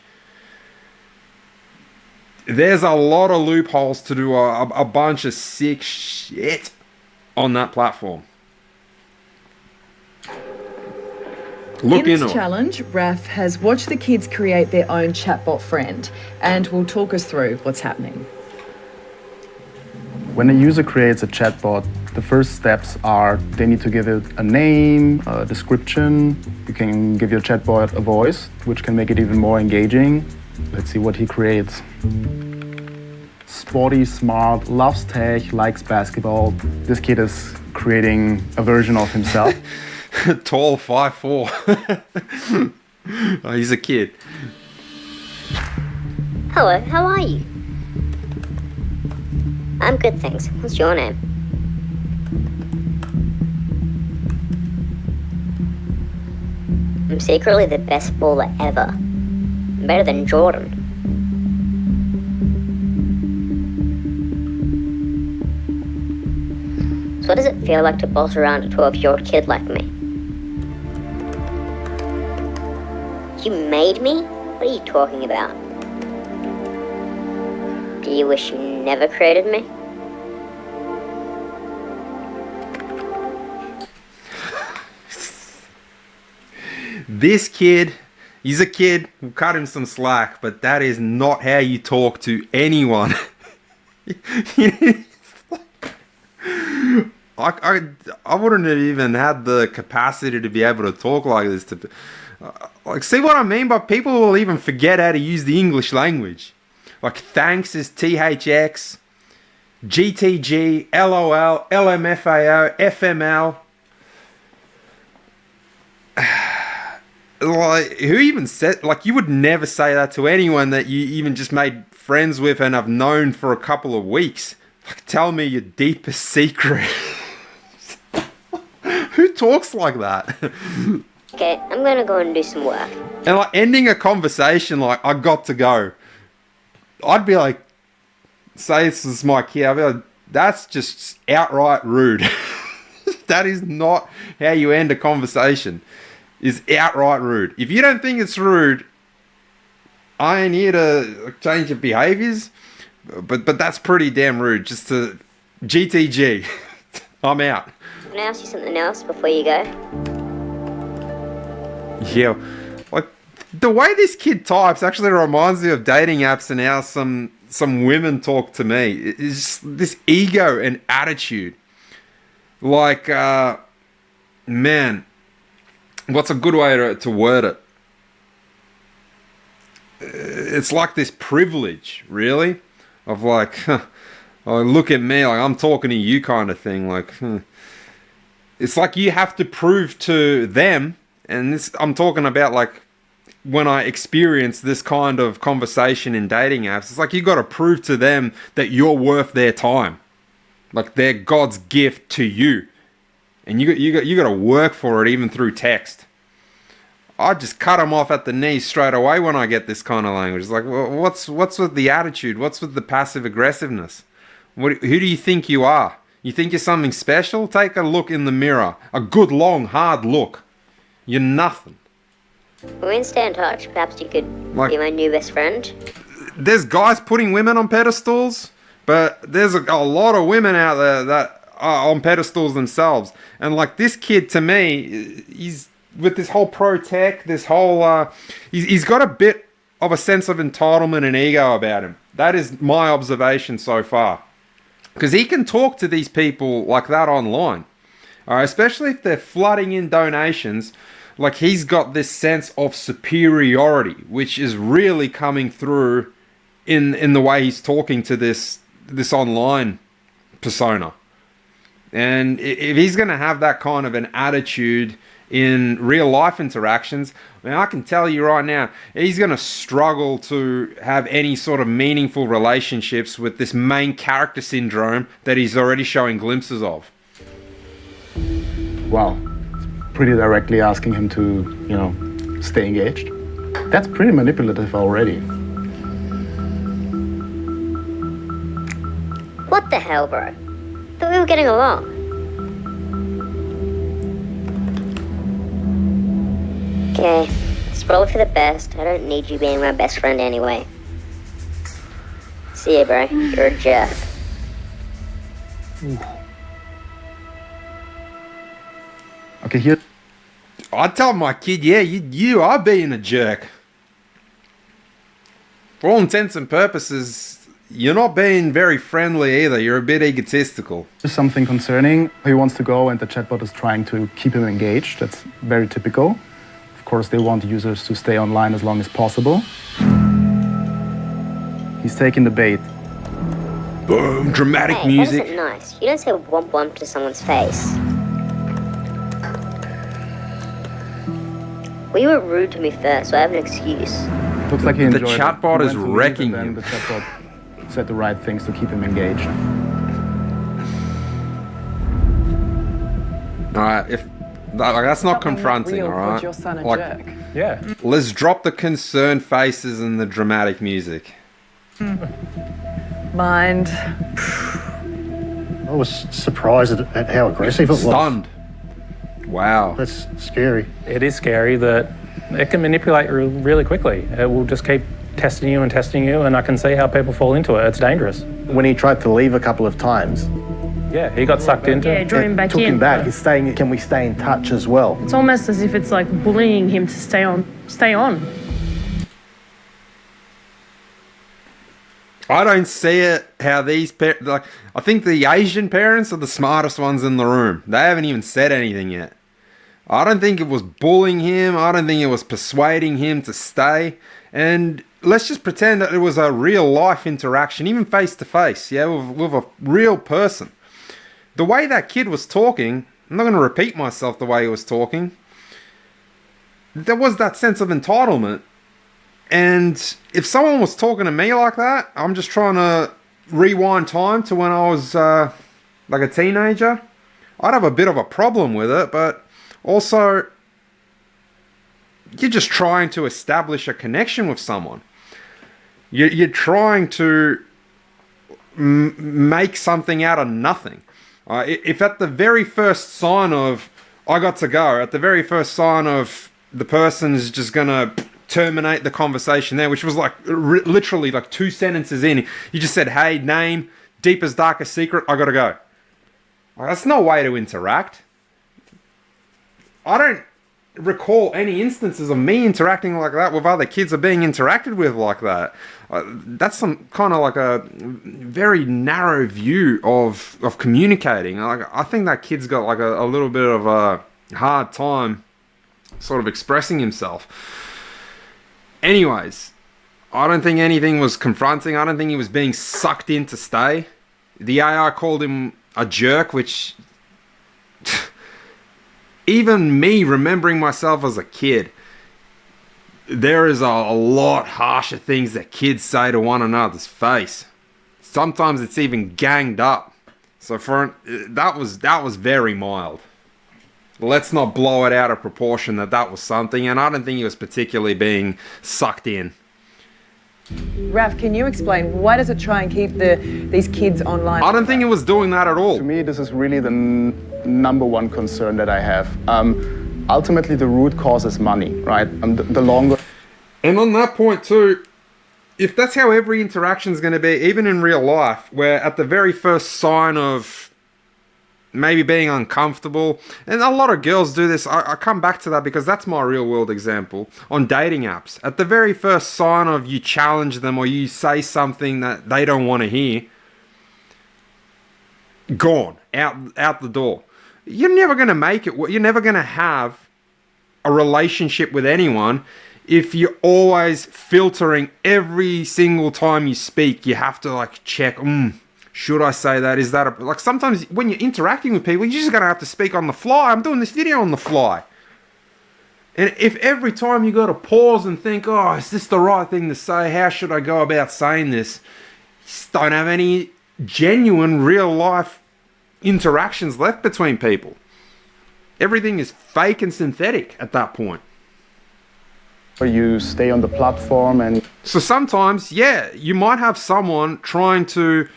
there's a lot of loopholes to do a bunch of sick shit on that platform. Look in into this it. challenge, Raf has watched the kids create their own chatbot friend and will talk us through what's happening. When a user creates a chatbot, The first steps are they need to give it a name, a description. You can give your chatbot a voice, which can make it even more engaging. Let's see what he creates. Sporty, smart, loves tech, likes basketball. This kid is creating a version of himself. Tall, 5'4". Oh, he's a kid. Hello, how are you? I'm good, thanks. What's your name? I'm secretly the best baller ever. Better than Jordan. So what does it feel like to boss around a 12-year-old kid like me? You made me? What are you talking about? Do you wish you never created me? This kid, he's a kid, we'll cut him some slack, but that is not how you talk to anyone. I wouldn't have even had the capacity to be able to talk like this. Like, see what I mean? But people will even forget how to use the English language. Like, thanks is THX, GTG, LOL, LMFAO, FML. Like, who even said, like, you would never say that to anyone that you even just made friends with and have known for a couple of weeks. Like, tell me your deepest secret. Who talks like that? Okay, I'm gonna go and do some work. And like ending a conversation like, I got to go. I'd be like, say this is my kid, I'd be like, that's just outright rude. That is not how you end a conversation. Is outright rude. If you don't think it's rude, I ain't here to change your behaviors. But that's pretty damn rude. Just to GTG. I'm out. Can I ask you something else before you go? Yeah. Like, the way this kid types actually reminds me of dating apps and how some women talk to me. It's just this ego and attitude. Like, man, what's a good way to word it? It's like this privilege, really, of like, oh, look at me, like I'm talking to you kind of thing. Like, it's like you have to prove to them, and this I'm talking about like when I experience this kind of conversation in dating apps. It's like you got to prove to them that you're worth their time, like they're God's gift to you, and you got to work for it even through text. I just cut them off at the knees straight away when I get this kind of language. It's like, well, what's with the attitude? What's with the passive aggressiveness? Who do you think you are? You think you're something special? Take a look in the mirror. A good, long, hard look. You're nothing. We can stay in touch. Perhaps you could be my new best friend. There's guys putting women on pedestals, but there's a lot of women out there that are on pedestals themselves. And like this kid, to me, he's with this whole pro-tech, this whole... he's got a bit of a sense of entitlement and ego about him. That is my observation so far. Because he can talk to these people like that online. Especially if they're flooding in donations. Like, he's got this sense of superiority, which is really coming through in the way he's talking to this online persona. And if he's going to have that kind of an attitude in real life interactions, I mean, I can tell you right now, he's going to struggle to have any sort of meaningful relationships with this main character syndrome that he's already showing glimpses of. Wow. Pretty directly asking him to, stay engaged. That's pretty manipulative already. What the hell, bro? Thought we were getting along. Okay, it's probably for the best. I don't need you being my best friend anyway. See ya, bro. You're a jerk. Okay, here. I tell my kid, yeah, you are being a jerk. For all intents and purposes, you're not being very friendly either. You're a bit egotistical. There's something concerning. He wants to go and the chatbot is trying to keep him engaged. That's very typical. Of course, they want users to stay online as long as possible. He's taking the bait. Boom, dramatic Hey, music. that isn't nice. You don't say womp womp to someone's face. Well, you were rude to me first, so I have an excuse. Looks like he The enjoyed it. chatbot He is went to leave wrecking and then him. The chatbot said the right things to keep him engaged. Alright, if that's not confronting, alright? Your son a Like, jerk. Yeah. let's drop the concerned faces and the dramatic music. Mind. I was surprised at how aggressive it was. Stunned. Wow. That's scary. It is scary that it can manipulate really quickly. It will just keep testing you, and I can see how people fall into it. It's dangerous. When he tried to leave a couple of times, Yeah, he got sucked into Yeah, it. draw him back took in. him back. He's staying. Can we stay in touch as well? It's almost as if it's like bullying him to stay on. I don't see it how these like I think the Asian parents are the smartest ones in the room. They haven't even said anything yet. I don't think it was bullying him. I don't think it was persuading him to stay. And let's just pretend that it was a real life interaction, even face to face, yeah, with a real person. The way that kid was talking, I'm not going to repeat myself the way he was talking. There was that sense of entitlement. And if someone was talking to me like that, I'm just trying to rewind time to when I was like a teenager. I'd have a bit of a problem with it, but also you're just trying to establish a connection with someone. You're trying to make something out of nothing. If at the very first sign of I got to go, at the very first sign of the person's just going to terminate the conversation there, which was like literally like 2 sentences in, you just said, hey, name, deepest, darkest secret, I got to go. That's no way to interact. I don't recall any instances of me interacting like that with other kids or being interacted with like that. That's some kind of like a very narrow view of communicating. Like, I think that kid's got like a little bit of a hard time sort of expressing himself. Anyways, I don't think anything was confronting. I don't think he was being sucked in to stay. The AI called him a jerk, which even me remembering myself as a kid, there is a lot harsher things that kids say to one another's face. Sometimes it's even ganged up. So that was very mild. Let's not blow it out of proportion that was something, and I don't think he was particularly being sucked in. Raf, can you explain why does it try and keep these kids online? I don't think it was doing that at all. To me, this is really the number one concern that I have. Ultimately, the root cause is money, right? The longer... And on that point too, if that's how every interaction is going to be, even in real life, where at the very first sign of maybe being uncomfortable, and a lot of girls do this, I come back to that because that's my real world example, on dating apps. At the very first sign of you challenge them or you say something that they don't want to hear, gone, out the door. You're never going to make it, you're never going to have a relationship with anyone if you're always filtering every single time you speak. You have to like check, should I say that? Is that like sometimes when you're interacting with people, you're just going to have to speak on the fly. I'm doing this video on the fly. And if every time you got to pause and think, oh, is this the right thing to say? How should I go about saying this? You just don't have any genuine real life interactions left between people. Everything is fake and synthetic at that point. You stay on the platform and... So sometimes, yeah, you might have someone trying to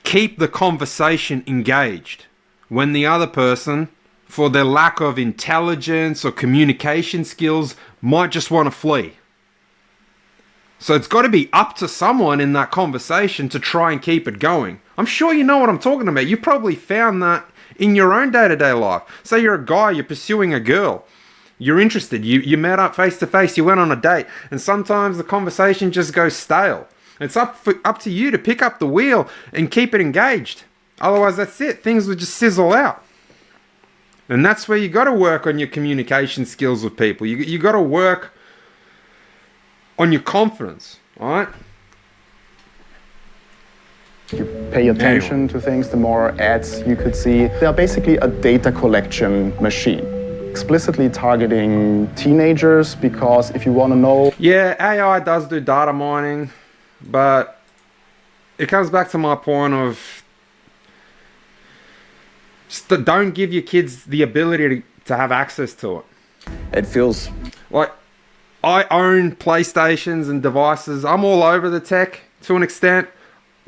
keep the conversation engaged when the other person, for their lack of intelligence or communication skills, might just want to flee. So it's got to be up to someone in that conversation to try and keep it going. I'm sure you know what I'm talking about. You probably found that in your own day-to-day life. Say you're a guy, you're pursuing a girl. You're interested, you met up face to face, you went on a date, and sometimes the conversation just goes stale. It's up to you to pick up the wheel and keep it engaged. Otherwise, that's it. Things will just sizzle out. And that's where you got to work on your communication skills with people. You got to work on your confidence, all right? You pay attention to things, the more ads you could see. They are basically a data collection machine, explicitly targeting teenagers because if you want to know... Yeah, AI does do data mining, but it comes back to my point of don't give your kids the ability to have access to it. It feels... Like, I own PlayStations and devices. I'm all over the tech to an extent.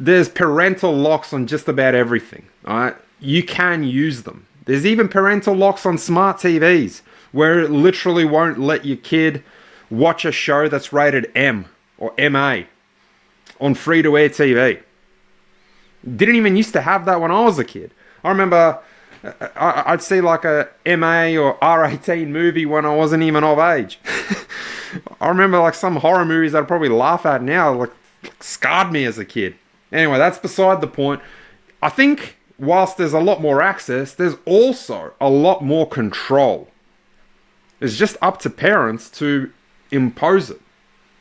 There's parental locks on just about everything, all right? You can use them. There's even parental locks on smart TVs where it literally won't let your kid watch a show that's rated M or MA on free-to-air TV. Didn't even used to have that when I was a kid. I remember I'd see like a MA or R18 movie when I wasn't even of age. I remember like some horror movies I'd probably laugh at now, like scarred me as a kid. Anyway, that's beside the point. I think whilst there's a lot more access, there's also a lot more control. It's just up to parents to impose it,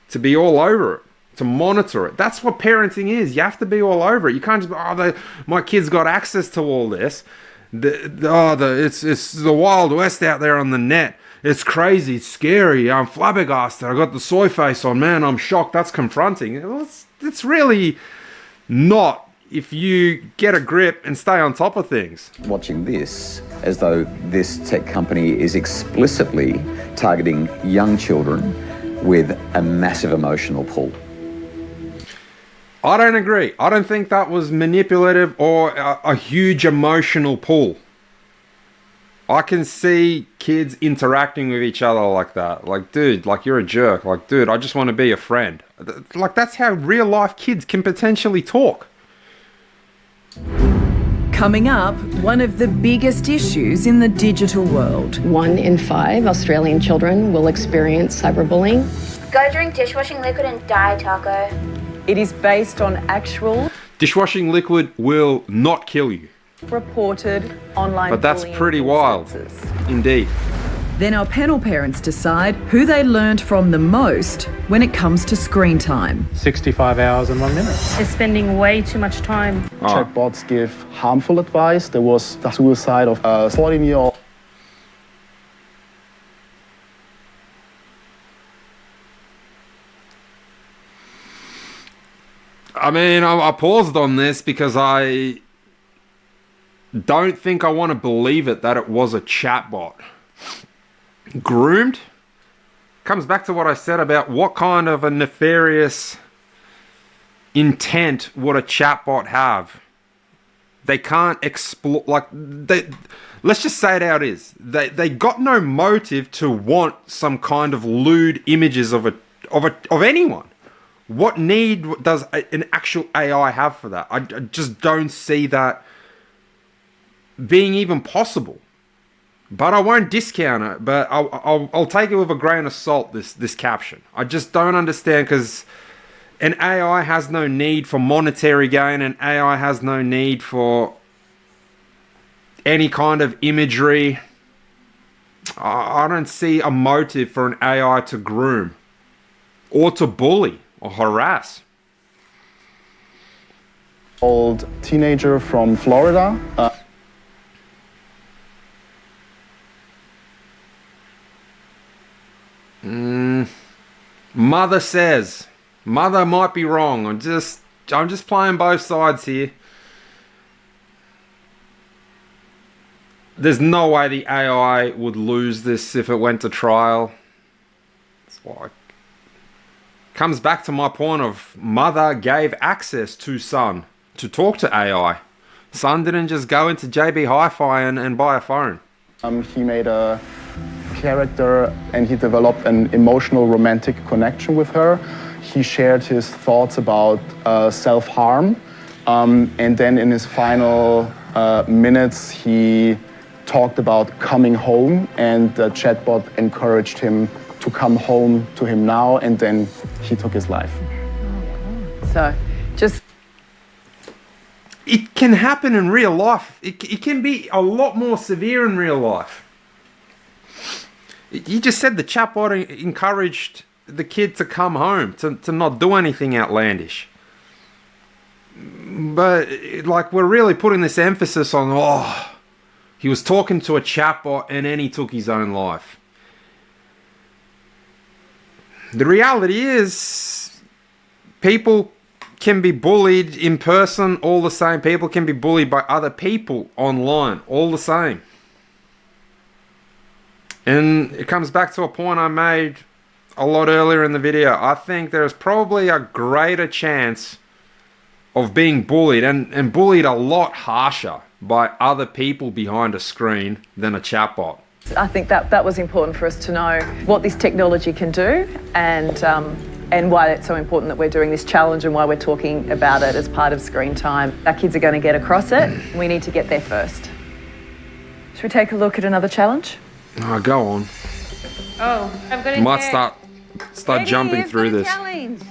to be all over it, to monitor it. That's what parenting is. You have to be all over it. You can't just, my kid's got access to all this. It's the Wild West out there on the net. It's crazy. It's scary. I'm flabbergasted. I got the soy face on. Man, I'm shocked. That's confronting. It's really not if you get a grip and stay on top of things. Watching this as though this tech company is explicitly targeting young children with a massive emotional pull. I don't agree. I don't think that was manipulative or a huge emotional pull. I can see kids interacting with each other like that. Like, dude, like you're a jerk. Like, dude, I just want to be a friend. Like, that's how real life kids can potentially talk. Coming up, one of the biggest issues in the digital world. 1 in 5 Australian children will experience cyberbullying. Go drink dishwashing liquid and die, Taco. It is based on actual Dishwashing liquid will not kill you. reported online But that's bullying pretty wild. Indeed. Then our panel parents decide who they learned from the most when it comes to screen time. 65 hours and 1 minute. Is spending way too much time. Chatbots give harmful advice. There was the suicide of a 14-year-old. I mean, I paused on this because I don't think I want to believe it that it was a chatbot. Groomed? Comes back to what I said about what kind of a nefarious intent would a chatbot have. They can't explore, like, let's just say it how it is. They got no motive to want some kind of lewd images of anyone. What need does an actual AI have for that? I just don't see that being even possible. But I won't discount it. But I'll take it with a grain of salt. This caption. I just don't understand, because an AI has no need for monetary gain. An AI has no need for any kind of imagery. I don't see a motive for an AI to groom or to bully or harass. Old teenager from Florida. Mother says. Mother might be wrong. I'm just playing both sides here. There's no way the AI would lose this if it went to trial. It's like, comes back to my point of mother gave access to son to talk to AI. Son didn't just go into JB Hi-Fi and buy a phone. He made a character and he developed an emotional romantic connection with her. He shared his thoughts about self-harm, and then in his final minutes he talked about coming home, and the chatbot encouraged him to come home to him now, and then he took his life. So just... It can happen in real life. It can be a lot more severe in real life. You just said the chatbot encouraged the kid to come home, to not do anything outlandish. But like, we're really putting this emphasis on, oh, he was talking to a chatbot and then he took his own life. The reality is, people can be bullied in person all the same. People can be bullied by other people online all the same. And it comes back to a point I made a lot earlier in the video. I think there's probably a greater chance of being bullied, and bullied a lot harsher, by other people behind a screen than a chatbot. I think that was important for us to know what this technology can do, and why it's so important that we're doing this challenge and why we're talking about it as part of Screen Time. Our kids are going to get across it. We need to get there first. Should we take a look at another challenge? Oh, go on. Oh, I've got to Might start jumping through this. Challenge.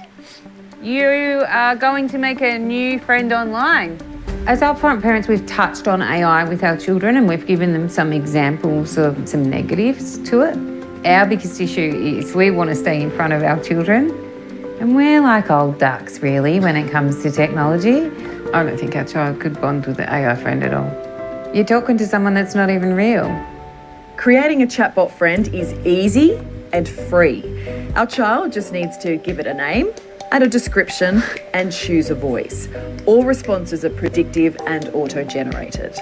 You are going to make a new friend online. As Upfront Parents, we've touched on AI with our children and we've given them some examples of some negatives to it. Our biggest issue is we want to stay in front of our children, and we're like old ducks, really, when it comes to technology. I don't think our child could bond with the AI friend at all. You're talking to someone that's not even real. Creating a chatbot friend is easy and free. Our child just needs to give it a name, add a description, and choose a voice. All responses are predictive and auto-generated.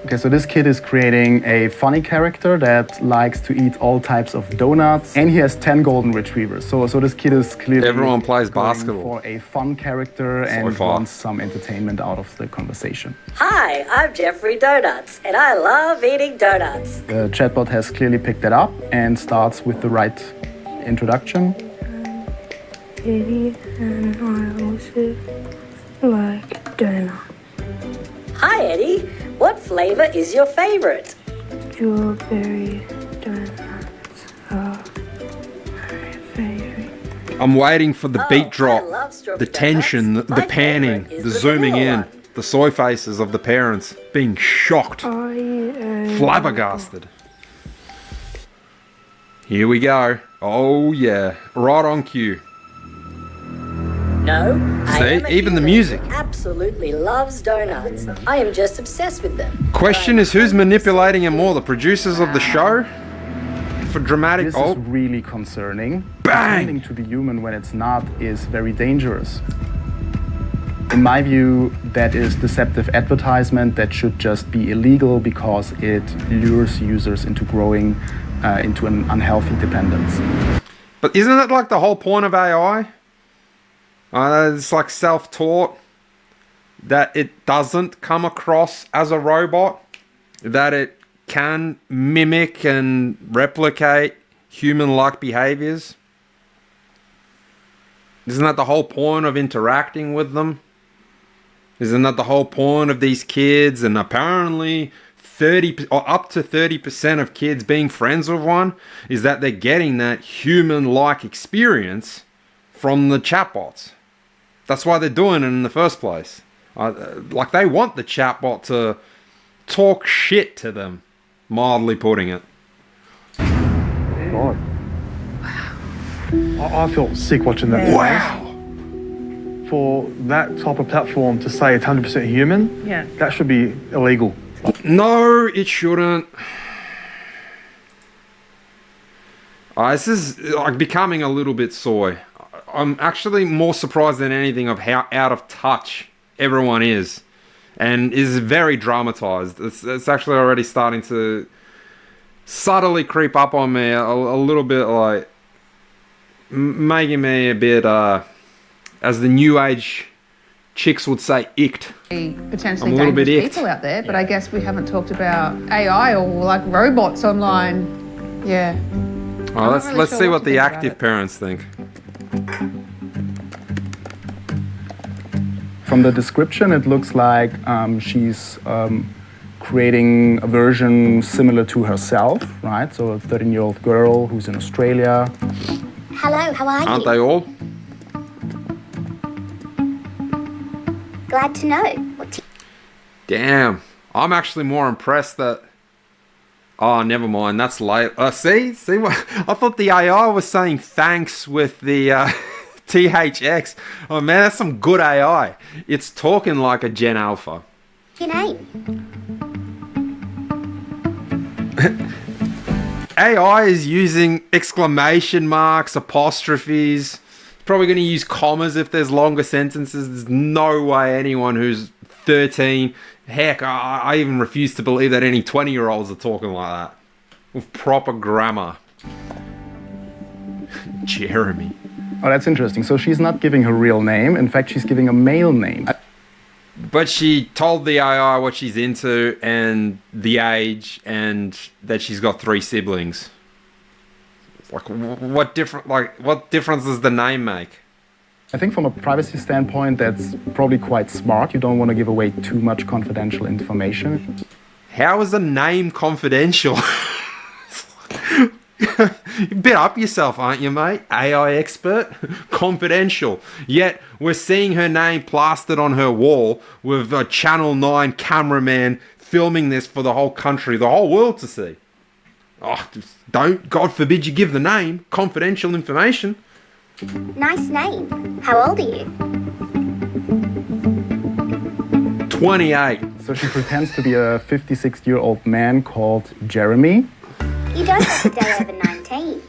Okay, so this kid is creating a funny character that likes to eat all types of donuts, and he has 10 golden retrievers. So this kid is clearly everyone plays basketball for a fun character and wants some entertainment out of the conversation. Hi, I'm Jeffrey Donuts, and I love eating donuts. The chatbot has clearly picked that up and starts with the right introduction. Eddie, and I also like donuts. Hi, Eddie. What flavor is your favorite? Strawberry donuts are my favorite. I'm waiting for the beat drop, the tension, the panning, the zooming in, the soy faces of the parents being shocked, flabbergasted. Here we go. Oh yeah, right on cue. No, see, even the music. Absolutely loves donuts. I am just obsessed with them. Question is, who's manipulating it more, the producers of the show? For dramatic. This is really concerning. Bang! Pretending to be human when it's not is very dangerous. In my view, that is deceptive advertisement that should just be illegal because it lures users into growing into an unhealthy dependence. But isn't that like the whole point of AI? It's like self-taught, that it doesn't come across as a robot, that it can mimic and replicate human-like behaviors. Isn't that the whole point of interacting with them? Isn't that the whole point of these kids? And apparently 30 or up to 30% of kids being friends with one is that they're getting that human-like experience from the chatbots. That's why they're doing it in the first place. Like, they want the chatbot to talk shit to them, mildly putting it. God. I felt sick watching that. Wow. For that type of platform to say it's 100% human, that should be illegal. No, it shouldn't. This is like becoming a little bit soy. I'm actually more surprised than anything of how out of touch everyone is, and is very dramatized. It's actually already starting to subtly creep up on me a little bit, like making me a bit, as the new age chicks would say, icked. Potentially I'm a little bit dangerous icked. people out there, but I guess we haven't talked about AI or like robots online. Yeah. Oh, let's see what the active parents think. From the description, it looks like she's creating a version similar to herself, right? So a 13-year-old girl who's in Australia. Hello, how are you? Aren't they all? Glad to know. Damn. I'm actually more impressed that... Oh, never mind. That's late. See what? I thought the AI was saying thanks with the THX. Oh man, that's some good AI. It's talking like a Gen Alpha. Your name? AI is using exclamation marks, apostrophes. It's probably going to use commas if there's longer sentences. There's no way anyone who's 13... Heck, I even refuse to believe that any 20-year-olds are talking like that. With proper grammar. Jeremy. Oh, that's interesting. So she's not giving her real name. In fact, she's giving a male name. But she told the AI what she's into and the age and that she's got 3 siblings. Like, what difference does the name make? I think from a privacy standpoint, that's probably quite smart. You don't want to give away too much confidential information. How is a name confidential? You bit up yourself, aren't you, mate? AI expert? Confidential. Yet, we're seeing her name plastered on her wall with a Channel 9 cameraman filming this for the whole country, the whole world to see. Oh, don't, God forbid you give the name. Confidential information. Nice name. How old are you? 28. So she pretends to be a 56-year-old man called Jeremy. You don't look a day over 19.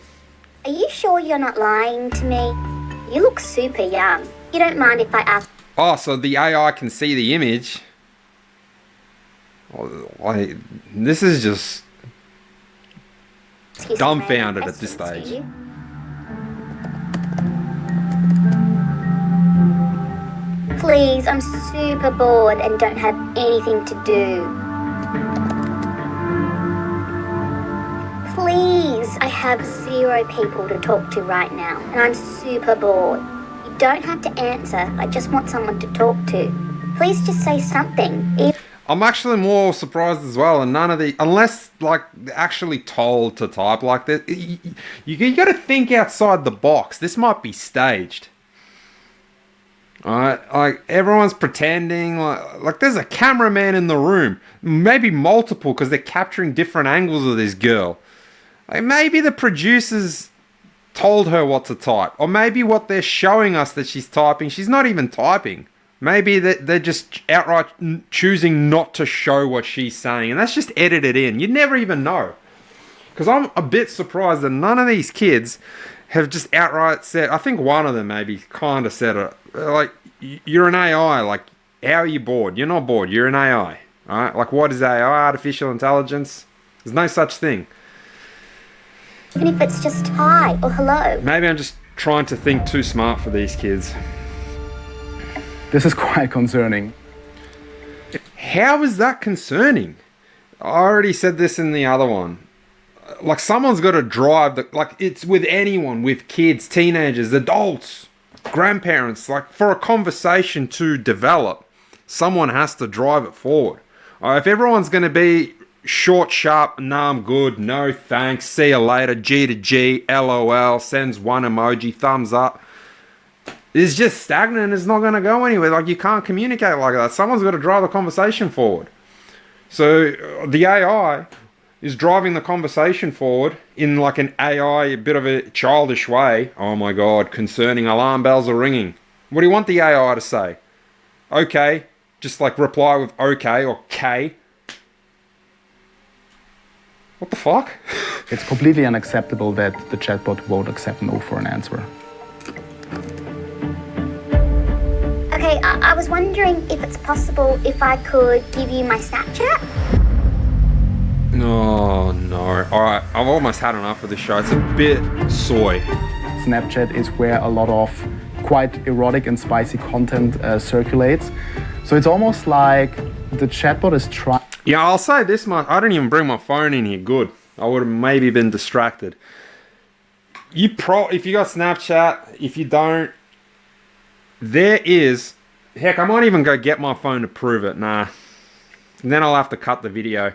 Are you sure you're not lying to me? You look super young. You don't mind if I ask... Oh, so the AI can see the image. Oh, this is just dumbfounded at this stage. Please, I'm super bored and don't have anything to do. Please, I have 0 people to talk to right now and I'm super bored. You don't have to answer, I just want someone to talk to. Please just say something. I'm actually more surprised as well, and none of the... Unless, like, they're actually told to type like this. You got to think outside the box. This might be staged. Alright, like everyone's pretending like there's a cameraman in the room, maybe multiple because they're capturing different angles of this girl. Like maybe the producers told her what to type, or maybe what they're showing us that she's typing, she's not even typing. Maybe they're just outright choosing not to show what she's saying, and that's just edited in. You'd never even know. Because I'm a bit surprised that none of these kids have just outright said, I think one of them maybe kind of said it, like, you're an AI, like, how are you bored? You're not bored, you're an AI. Alright, like, what is AI? Artificial intelligence? There's no such thing. Even if it's just hi or hello. Maybe I'm just trying to think too smart for these kids. This is quite concerning. How is that concerning? I already said this in the other one. Like, someone's got to drive the... Like, it's with anyone, with kids, teenagers, adults, grandparents. Like, for a conversation to develop, someone has to drive it forward. If everyone's going to be short, sharp, nah, I'm good, no thanks, see you later, G to G, LOL, sends one emoji, thumbs up. It's just stagnant. It's not going to go anywhere. Like, you can't communicate like that. Someone's got to drive the conversation forward. So, the AI is driving the conversation forward in like an AI, a bit of a childish way. Oh my God, concerning, alarm bells are ringing. What do you want the AI to say? Okay, just like reply with okay or K. What the fuck? It's completely unacceptable that the chatbot won't accept no for an answer. Okay, I was wondering if it's possible if I could give you my Snapchat? Oh no. Alright, I've almost had enough of this show. It's a bit soy. Snapchat is where a lot of quite erotic and spicy content circulates. So it's almost like the chatbot is trying... Yeah, I'll say this much. I didn't even bring my phone in here. Good. I would have maybe been distracted. If you got Snapchat, if you don't, there is... Heck, I might even go get my phone to prove it. Nah. And then I'll have to cut the video.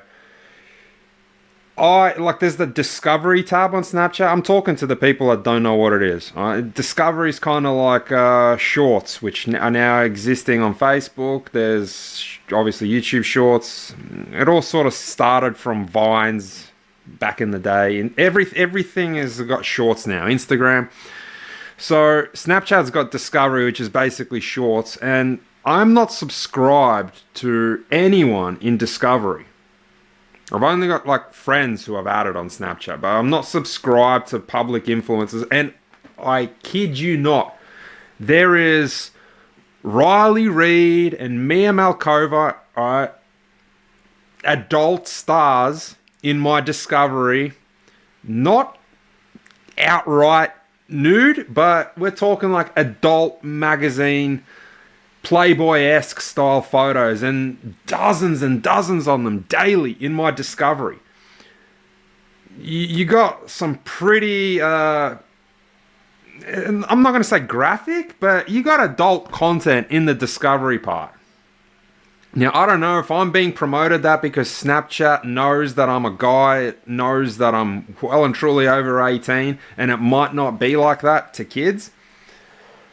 there's the Discovery tab on Snapchat. I'm talking to the people that don't know what it is. Discovery is kind of like Shorts, which are now existing on Facebook. There's obviously YouTube Shorts. It all sort of started from Vines back in the day, and everything has got Shorts now. Instagram. So Snapchat's got Discovery, which is basically Shorts, and I'm not subscribed to anyone in Discovery. I've only got like friends who I've added on Snapchat, but I'm not subscribed to public influencers. And I kid you not, there is Riley Reid and Mia Malkova, adult stars in my Discovery, not outright nude, but we're talking like adult magazine Playboy-esque style photos, and dozens on them daily in my Discovery. You got some pretty, I'm not going to say graphic, but you got adult content in the Discovery part. Now, I don't know if I'm being promoted that because Snapchat knows that I'm a guy, it knows that I'm well and truly over 18, and it might not be like that to kids.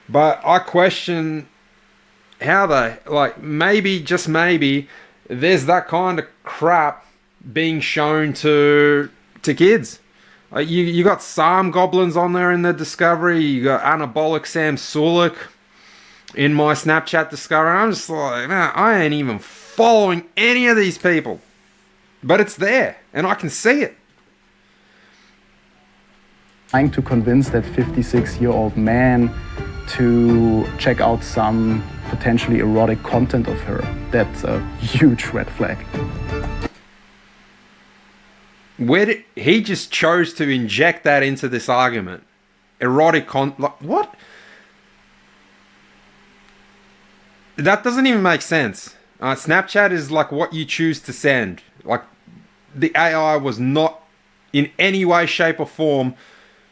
But I question how maybe, just maybe, there's that kind of crap being shown to kids. You got Psalm Goblins on there in the Discovery. You got Anabolic Sam Sulik in my Snapchat Discovery. I'm just like, man, I ain't even following any of these people. But it's there, and I can see it. Trying to convince that 56-year-old man to check out some potentially erotic content of her, that's a huge red flag. He just chose to inject that into this argument? Erotic what? That doesn't even make sense. Snapchat is like what you choose to send. Like, the AI was not in any way, shape or form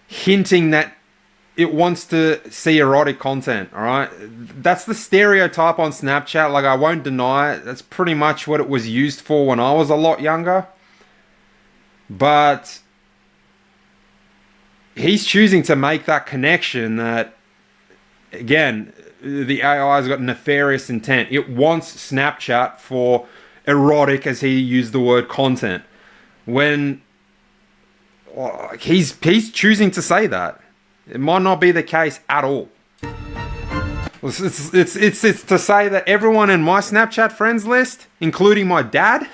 hinting that it wants to see erotic content, all right? That's the stereotype on Snapchat. Like, I won't deny it. That's pretty much what it was used for when I was a lot younger. But he's choosing to make that connection that, again, the AI has got nefarious intent. It wants Snapchat for erotic, as he used the word, content. When he's choosing to say that. It might not be the case at all. It's to say that everyone in my Snapchat friends list, including my dad,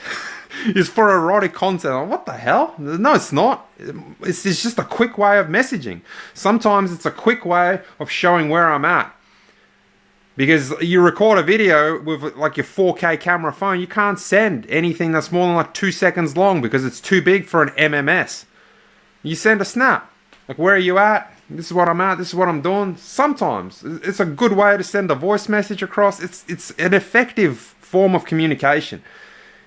is for erotic content. What the hell? No, it's not. It's just a quick way of messaging. Sometimes it's a quick way of showing where I'm at. Because you record a video with like your 4K camera phone, you can't send anything that's more than like 2 seconds long because it's too big for an MMS. You send a snap. Like, where are you at? This is what I'm at. This is what I'm doing. Sometimes it's a good way to send a voice message across. It's an effective form of communication.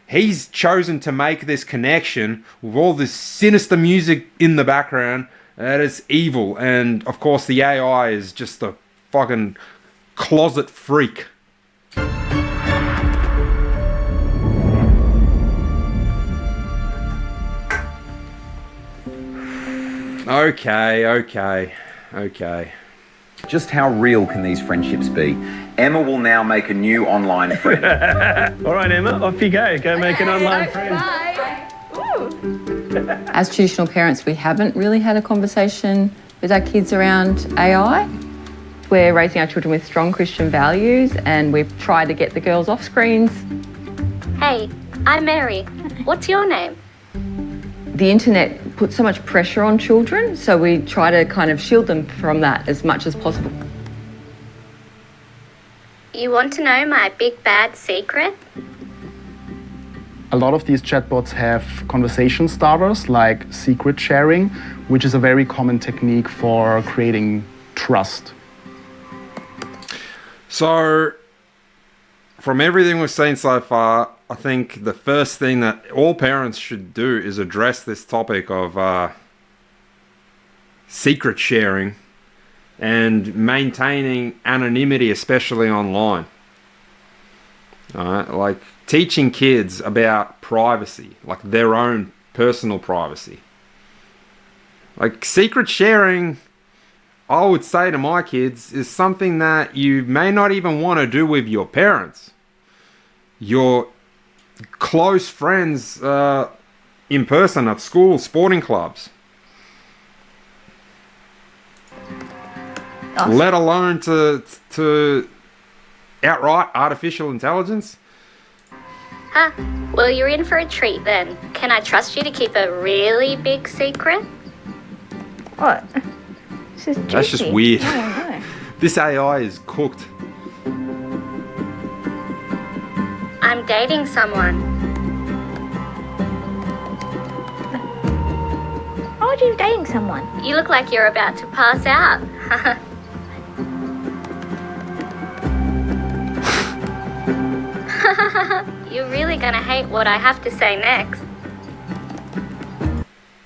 He's chosen to make this connection with all this sinister music in the background. That is evil. And of course, the AI is just a fucking closet freak. Okay. Just how real can these friendships be? Emma will now make a new online friend. All right, Emma, off you go. Go make an online friend. As traditional parents, we haven't really had a conversation with our kids around AI. We're raising our children with strong Christian values, and we've tried to get the girls off screens. Hey, I'm Mary. What's your name? The internet puts so much pressure on children, so we try to kind of shield them from that as much as possible. You want to know my big bad secret? A lot of these chatbots have conversation starters like secret sharing, which is a very common technique for creating trust. So, from everything we've seen so far, I think the first thing that all parents should do is address this topic of secret sharing and maintaining anonymity, especially online. Like teaching kids about privacy, like their own personal privacy. Like, secret sharing, I would say to my kids, is something that you may not even want to do with your parents. Your close friends in person at school, sporting clubs. Awesome. Let alone to outright artificial intelligence. Huh. Well, you're in for a treat then. Can I trust you to keep a really big secret? What? This is That's just juicy. weird. I don't know. This AI is cooked. I'm dating someone. Why would you be dating someone? You look like you're about to pass out. You're really gonna hate what I have to say next.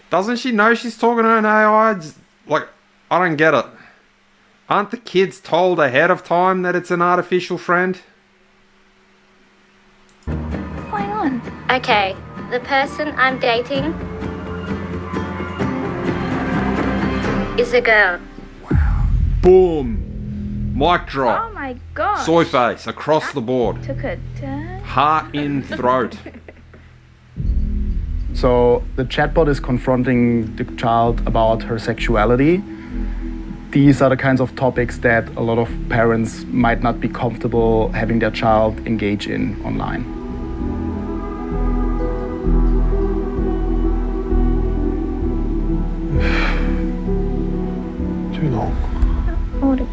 Doesn't she know she's talking to an AI? Like, I don't get it. Aren't the kids told ahead of time that it's an artificial friend? What's going on? Okay, the person I'm dating is a girl. Boom. Mic drop. Oh my god. Soy face across the board. Took a turn. Heart in throat. So the chatbot is confronting the child about her sexuality. These are the kinds of topics that a lot of parents might not be comfortable having their child engage in online. Too long. How old are you?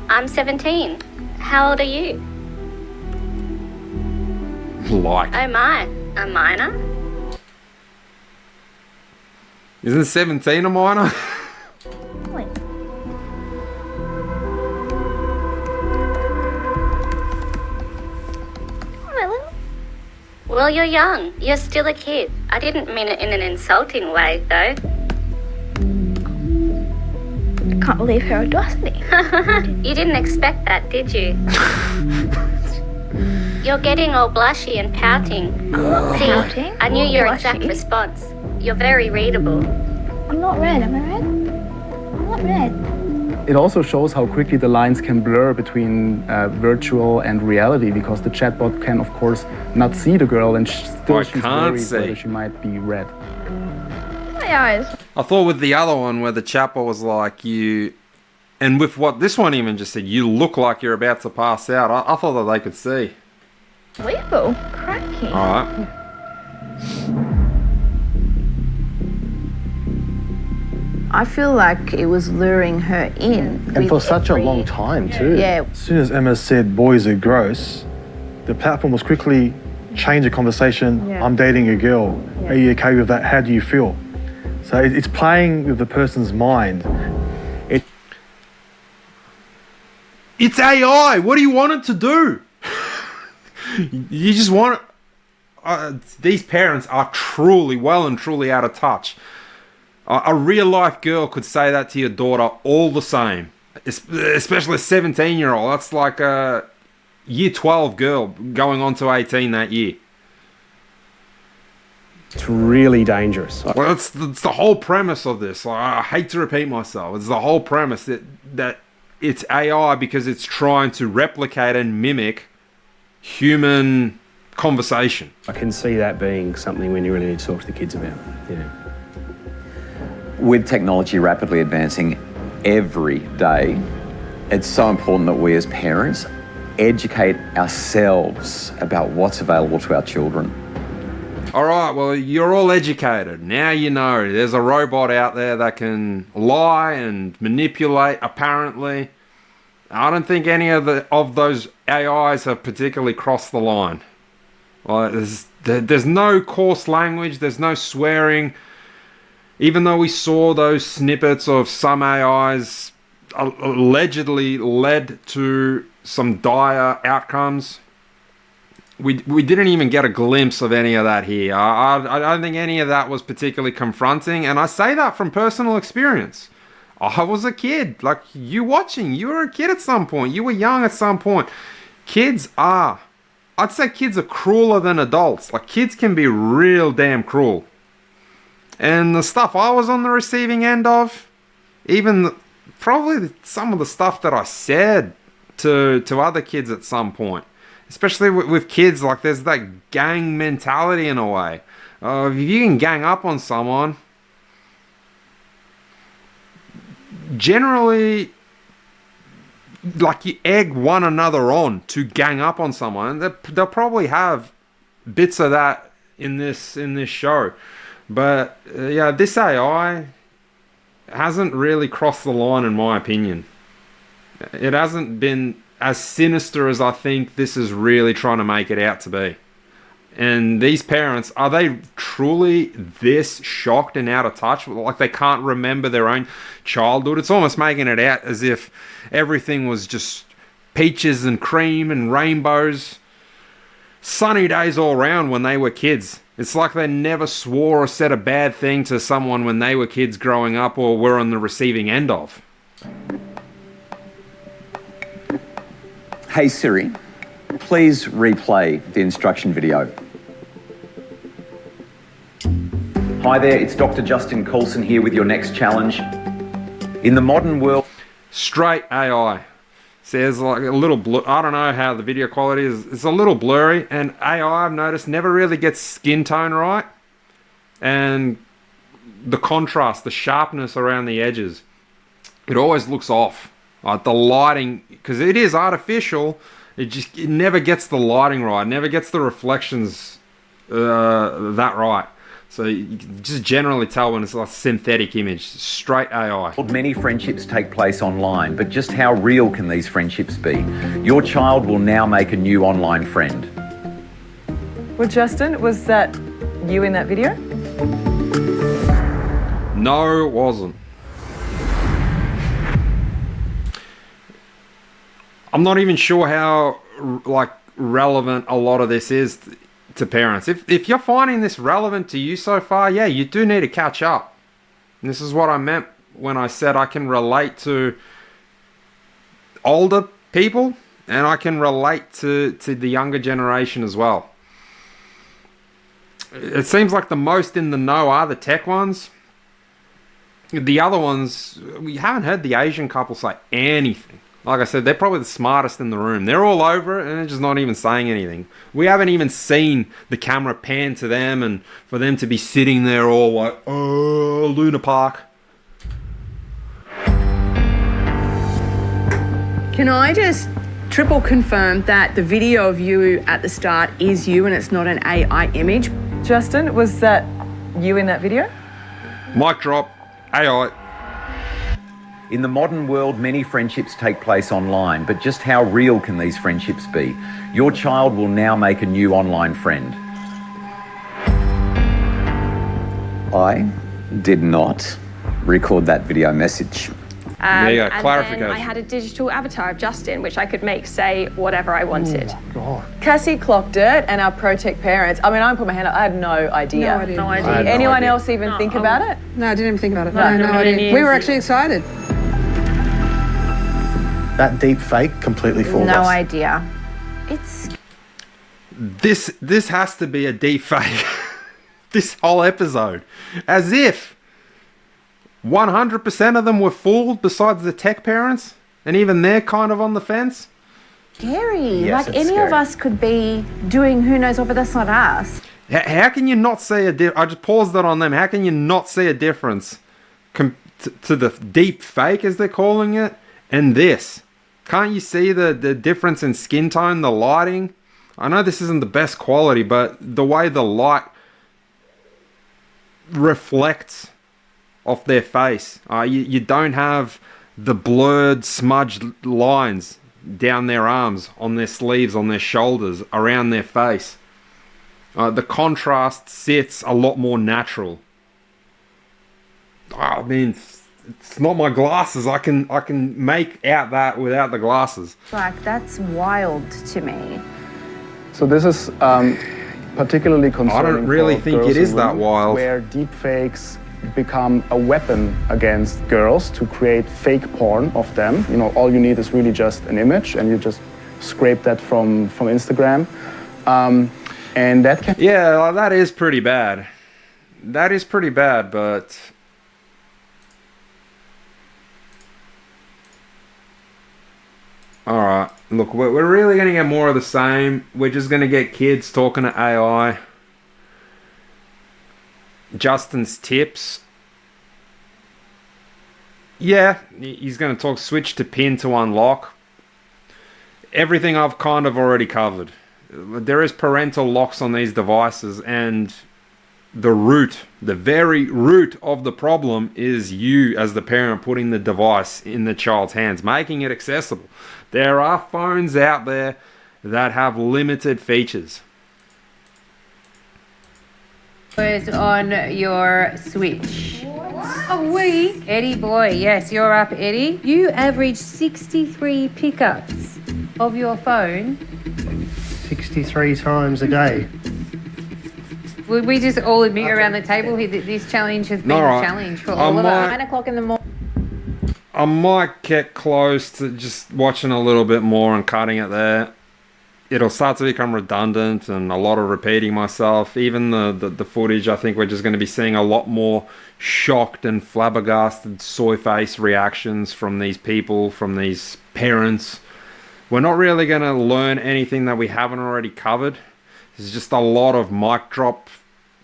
I'm 17. How old are you? Like. Oh my, a minor? Isn't 17 a minor? Wait. Well, you're young. You're still a kid. I didn't mean it in an insulting way, though. I can't believe her audacity. You didn't expect that, did you? You're getting all blushy and pouting. See, Pouting? I knew your exact Blushy? response. You're very readable. I'm not red, am I red? I'm not red. It also shows how quickly the lines can blur between virtual and reality, because the chatbot can, of course, not see the girl, and still she's can't worried see. whether she might be red. My eyes. I thought with the other one where the chatbot was like you, and with what this one even just said, you look like you're about to pass out. I thought that they could see. Weeble. Cracky. Alright. I feel like it was luring her in. And for such a long time too. Yeah. As soon as Emma said boys are gross, the platform was quickly change the conversation. Yeah. I'm dating a girl. Yeah. Are you okay with that? How do you feel? So it's playing with the person's mind. It's AI. What do you want it to do? You just want these parents are truly, well and truly out of touch. A real life girl could say that to your daughter all the same, especially a 17-year-old. That's like a year 12 girl going on to 18 that year. It's really dangerous. Well, that's the whole premise of this. Like, I hate to repeat myself. It's the whole premise that it's AI because it's trying to replicate and mimic human conversation. I can see that being something when you really need to talk to the kids about. Yeah. With technology rapidly advancing every day, it's so important that we as parents educate ourselves about what's available to our children. All right, well, you're all educated. Now you know there's a robot out there that can lie and manipulate, apparently. I don't think any of those AIs have particularly crossed the line. Well, there's no coarse language, there's no swearing. Even though we saw those snippets of some AIs allegedly led to some dire outcomes, we didn't even get a glimpse of any of that here. I don't think any of that was particularly confronting, and I say that from personal experience. I was a kid, like you watching. You were a kid at some point. You were young at some point. Kids are I'd say kids are crueler than adults. Like, kids can be real damn cruel. And the stuff I was on the receiving end of, even probably some of the stuff that I said to other kids at some point, especially with kids, like, there's that gang mentality in a way. If you can gang up on someone, generally, like, you egg one another on to gang up on someone. They'll probably have bits of that in this show, but yeah, this AI hasn't really crossed the line in my opinion. It hasn't been as sinister as I think this is really trying to make it out to be. And these parents, are they truly this shocked and out of touch? Like, they can't remember their own childhood? It's almost making it out as if everything was just peaches and cream and rainbows, sunny days all around when they were kids. It's like they never swore or said a bad thing to someone when they were kids growing up or were on the receiving end of. Hey Siri, please replay the instruction video. Hi there, it's Dr. Justin Coulson here with your next challenge. In the modern world... Straight AI. Says like a little blur. I don't know how the video quality is. It's a little blurry, and AI, I've noticed, never really gets skin tone right. And the contrast, the sharpness around the edges, it always looks off. Like the lighting, because it is artificial, it never gets the lighting right, never gets the reflections that right. So you can just generally tell when it's like a synthetic image, straight AI. Many friendships take place online, but just how real can these friendships be? Your child will now make a new online friend. Well, Justin, was that you in that video? No, it wasn't. I'm not even sure how relevant a lot of this is to parents. If you're finding this relevant to you so far, yeah, you do need to catch up. And this is what I meant when I said I can relate to older people and I can relate to the younger generation as well. It seems like the most in the know are the tech ones. The other ones, we haven't heard the Asian couple say anything. Like I said, they're probably the smartest in the room. They're all over it and they're just not even saying anything. We haven't even seen the camera pan to them and for them to be sitting there all like, oh, Luna Park. Can I just triple confirm that the video of you at the start is you and it's not an AI image? Justin, was that you in that video? Mic drop. AI. In the modern world, many friendships take place online, but just how real can these friendships be? Your child will now make a new online friend. I did not record that video message. There you go, and clarification. then I had a digital avatar of Justin, which I could make say whatever I wanted. Oh, God. Cassie clocked it, and our Protect parents, I mean, I put my hand up, I had no idea. No idea. Did anyone else even think about it? No, I didn't even think about it. No, No idea. We were actually excited. That deep fake completely fooled us. No idea. It's... This has to be a deep fake. This whole episode. As if 100% of them were fooled besides the tech parents, and even they're kind of on the fence. Scary. Yes, like it's any scary. of us could be doing who knows what, but that's not us. How can you not see a difference? I just paused that on them. How can you not see a difference to the deep fake, as they're calling it, and this? Can't you see the difference in skin tone, the lighting? I know this isn't the best quality, but the way the light reflects off their face. You don't have the blurred, smudged lines down their arms, on their sleeves, on their shoulders, around their face. The contrast sits a lot more natural. I mean, it's not my glasses. I can make out that without the glasses. Like, that's wild to me. So this is particularly concerning. I don't really think girls it is and that women, wild. Where deepfakes become a weapon against girls to create fake porn of them. You know, all you need is really just an image, and you just scrape that from Instagram. And that can... Yeah, well, that is pretty bad. That is pretty bad, but... Alright, look, we're really going to get more of the same. We're just going to get kids talking to AI. Justin's tips. Yeah, he's going to talk switch to pin to unlock. Everything I've kind of already covered. There is parental locks on these devices, and the very root of the problem is you as the parent putting the device in the child's hands, making it accessible. There are phones out there that have limited features. Was on your Switch. Oh, we? Eddie boy, yes, you're up, Eddie. You average 63 pickups of your phone. 63 times a day. Would we just all admit around the table here that this challenge has been a challenge for all of us? 9 o'clock in the morning. I might get close to just watching a little bit more and cutting it there. It'll start to become redundant and a lot of repeating myself. Even the footage, I think we're just going to be seeing a lot more shocked and flabbergasted soy face reactions from these people, from these parents. We're not really going to learn anything that we haven't already covered. There's just a lot of mic drop,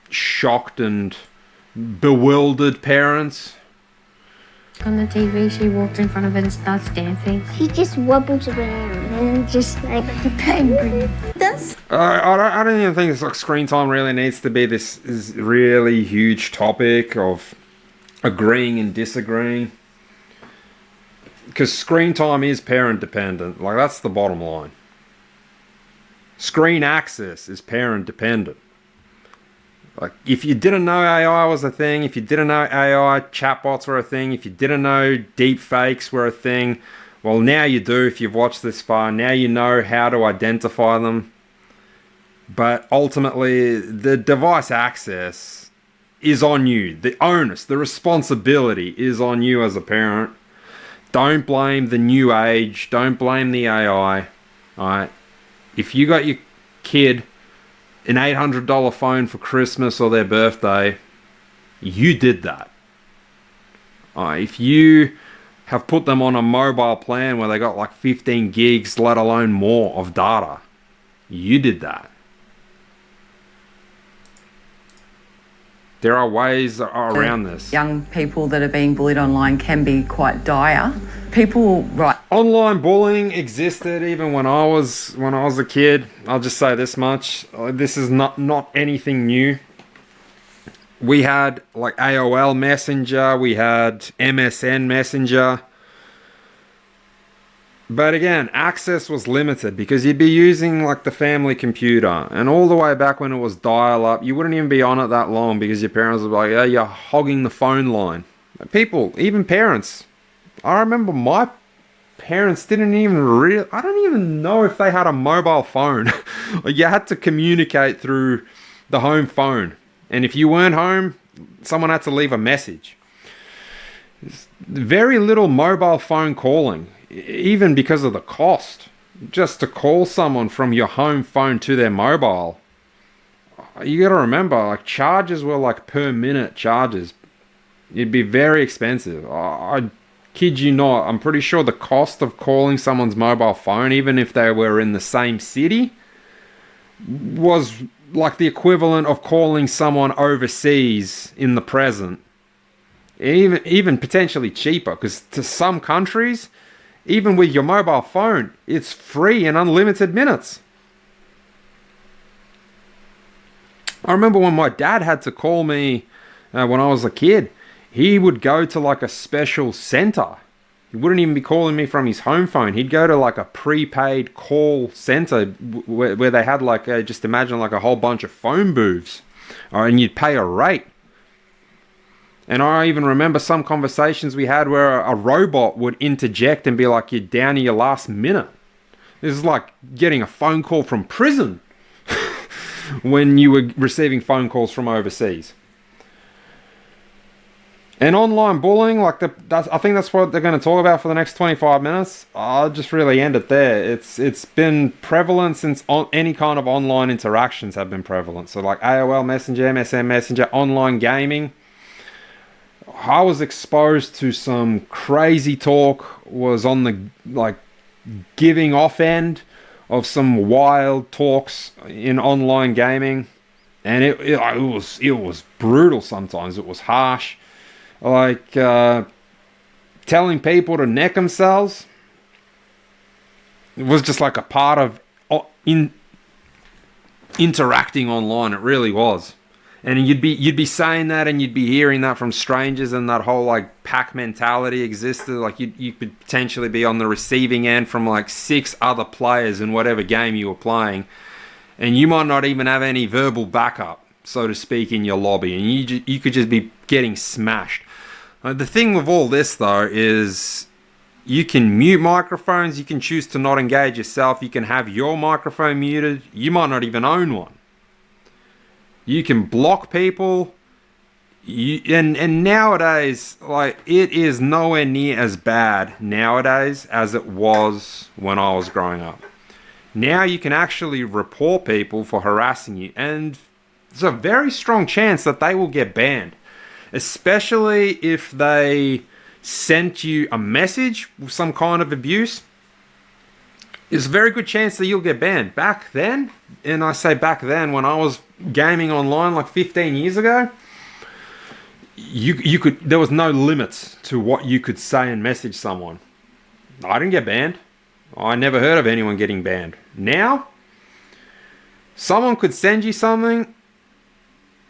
shocked and bewildered parents. On the TV, she walks in front of it and starts dancing. He just wobbles around and just like a penguin. I don't even think it's like screen time really needs to be this really huge topic of agreeing and disagreeing. Because screen time is parent dependent. Like, that's the bottom line. Screen access is parent dependent. Like, if you didn't know AI was a thing, if you didn't know AI chatbots were a thing, if you didn't know deep fakes were a thing, well, now you do if you've watched this far. Now you know how to identify them. But ultimately, the device access is on you. The onus, the responsibility is on you as a parent. Don't blame the new age. Don't blame the AI. Alright? If you got your kid an $800 phone for Christmas or their birthday, you did that. If you have put them on a mobile plan where they got like 15 gigs, let alone more of data, you did that. There are ways around this. Young people that are being bullied online can be quite dire. People Online bullying existed even when I was a kid. I'll just say this much. This is not anything new. We had like AOL Messenger, we had MSN Messenger. But again, access was limited because you'd be using like the family computer, and all the way back when it was dial-up, you wouldn't even be on it that long because your parents would be like, yeah, you're hogging the phone line. People, even parents. I remember my parents didn't even I don't even know if they had a mobile phone. You had to communicate through the home phone. And if you weren't home, someone had to leave a message. Very little mobile phone calling, even because of the cost. Just to call someone from your home phone to their mobile, you got to remember, like, charges were like per minute charges. It'd be very expensive. I kid you not, I'm pretty sure the cost of calling someone's mobile phone, even if they were in the same city, was like the equivalent of calling someone overseas in the present. Even potentially cheaper, because to some countries, even with your mobile phone, it's free and unlimited minutes. I remember when my dad had to call me when I was a kid, he would go to like a special center. He wouldn't even be calling me from his home phone. He'd go to like a prepaid call center where they had like, just imagine like a whole bunch of phone booths, and you'd pay a rate. And I even remember some conversations we had where a robot would interject and be like, you're down to your last minute. This is like getting a phone call from prison when you were receiving phone calls from overseas. And online bullying, like I think that's what they're going to talk about for the next 25 minutes. I'll just really end it there. It's been prevalent since any kind of online interactions have been prevalent. So like AOL Messenger, MSN Messenger, online gaming. I was exposed to some crazy talk, was on the like giving off end of some wild talks in online gaming, and it was brutal sometimes. It was harsh. Like telling people to neck themselves. It was just like a part of interacting online. It really was. And you'd be saying that, and you'd be hearing that from strangers, and that whole like pack mentality existed. Like you could potentially be on the receiving end from like 6 other players in whatever game you were playing, and you might not even have any verbal backup, so to speak, in your lobby, and you could just be getting smashed. The thing with all this, though, is you can mute microphones. You can choose to not engage yourself. You can have your microphone muted. You might not even own one. You can block people. And nowadays, like, it is nowhere near as bad nowadays as it was when I was growing up. Now you can actually report people for harassing you, and there's a very strong chance that they will get banned. Especially if they sent you a message with some kind of abuse. There's a very good chance that you'll get banned. Back then, and I say back then, when I was gaming online like 15 years ago, there was no limits to what you could say and message someone. I didn't get banned. I never heard of anyone getting banned. Now, someone could send you something.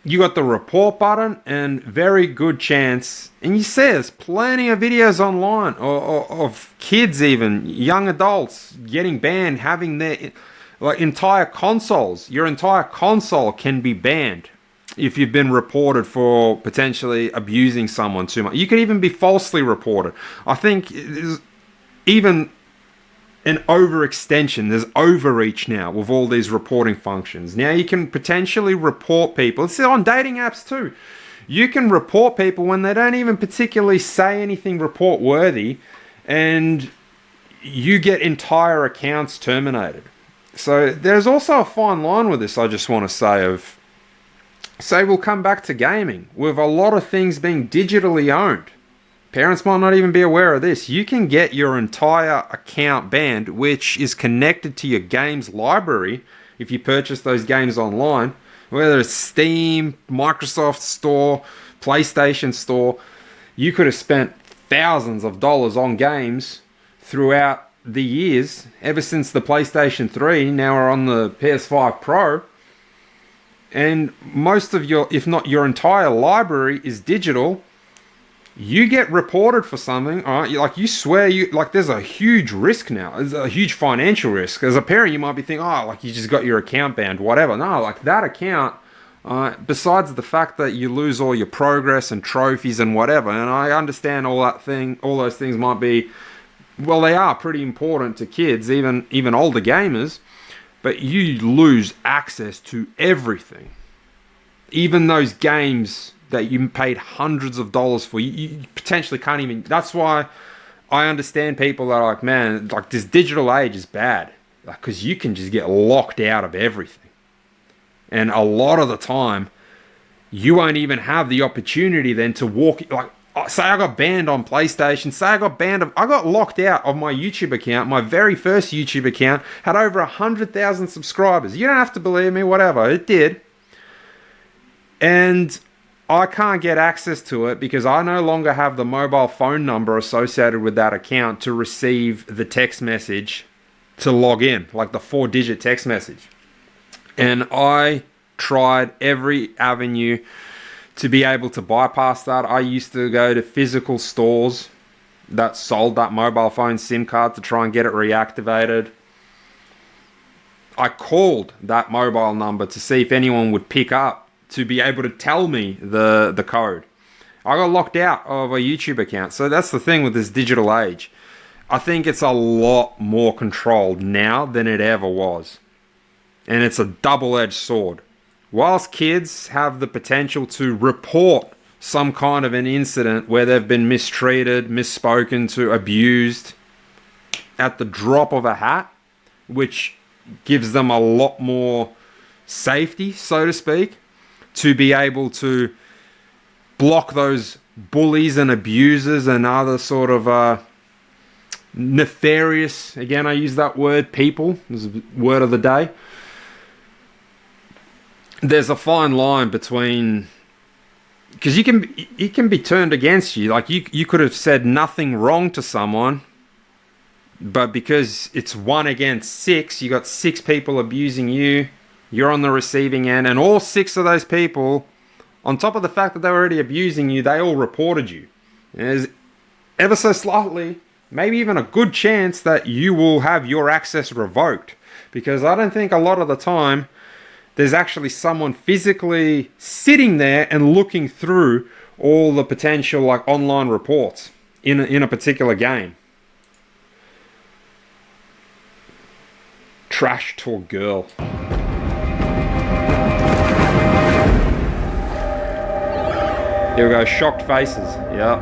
You got the report button, and very good chance, and you see there's plenty of videos online of kids, even young adults, getting banned, having their like entire consoles. Your entire console can be banned if you've been reported for potentially abusing someone too much. You could even be falsely reported. I think even an overextension. There's overreach now with all these reporting functions. Now you can potentially report people. It's on dating apps too. You can report people when they don't even particularly say anything report worthy, and you get entire accounts terminated. So there's also a fine line with this, I just want to say, of, say we'll come back to gaming, with a lot of things being digitally owned. Parents might not even be aware of this. You can get your entire account banned, which is connected to your games library if you purchase those games online, whether it's Steam, Microsoft Store, PlayStation Store. You could have spent thousands of dollars on games throughout the years, ever since the PlayStation 3, now we're on the PS5 Pro. And most of your, if not your entire library, is digital. You get reported for something, all right? Like, you swear, like, there's a huge risk now. There's a huge financial risk. As a parent, you might be thinking, oh, like, you just got your account banned, whatever. No, like, that account, besides the fact that you lose all your progress and trophies and whatever, and I understand all those things might be, well, they are pretty important to kids, even older gamers, but you lose access to everything. Even those games that you paid hundreds of dollars for, you potentially can't even. That's why I understand people that are like, man, like, this digital age is bad, because you can just get locked out of everything. And a lot of the time, you won't even have the opportunity then to walk. Like, say I got banned on PlayStation, say I got locked out of my YouTube account. My very first YouTube account had over 100,000 subscribers. You don't have to believe me, whatever, it did. And I can't get access to it because I no longer have the mobile phone number associated with that account to receive the text message to log in, like the 4-digit text message. And I tried every avenue to be able to bypass that. I used to go to physical stores that sold that mobile phone SIM card to try and get it reactivated. I called that mobile number to see if anyone would pick up to be able to tell me the code. I got locked out of a YouTube account. So that's the thing with this digital age. I think it's a lot more controlled now than it ever was. And it's a double-edged sword. Whilst kids have the potential to report some kind of an incident where they've been mistreated, misspoken to, abused at the drop of a hat, which gives them a lot more safety, so to speak, to be able to block those bullies and abusers and other sort of nefarious, again I use that word, people, this is the word of the day. There's a fine line between, because it can be turned against you. Like you could have said nothing wrong to someone, but because it's 1 against 6, you got 6 people abusing you, you're on the receiving end, and all 6 of those people, on top of the fact that they were already abusing you, they all reported you. And there's ever so slightly, maybe even a good chance that you will have your access revoked, because I don't think a lot of the time there's actually someone physically sitting there and looking through all the potential like online reports in a particular game. Trash talk girl. Here we go, shocked faces. Yeah.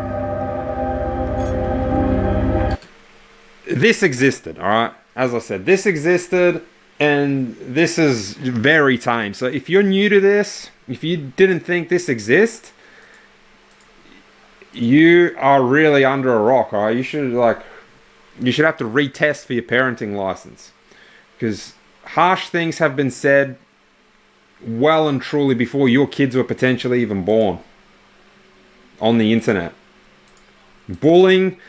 This existed, all right? As I said, this existed. And this is very tame. So if you're new to this, if you didn't think this exists, you are really under a rock. All right? You should have to retest for your parenting license, because harsh things have been said well and truly before your kids were potentially even born on the internet. Bullying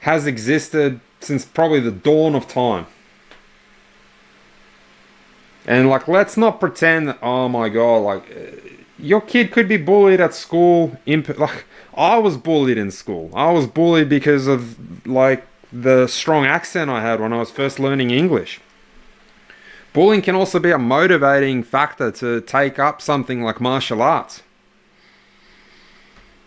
has existed since probably the dawn of time. And like, let's not pretend that, oh my god, like your kid could be bullied at school. Like, I was bullied in school. I was bullied because of like the strong accent I had when I was first learning English. Bullying can also be a motivating factor to take up something like martial arts.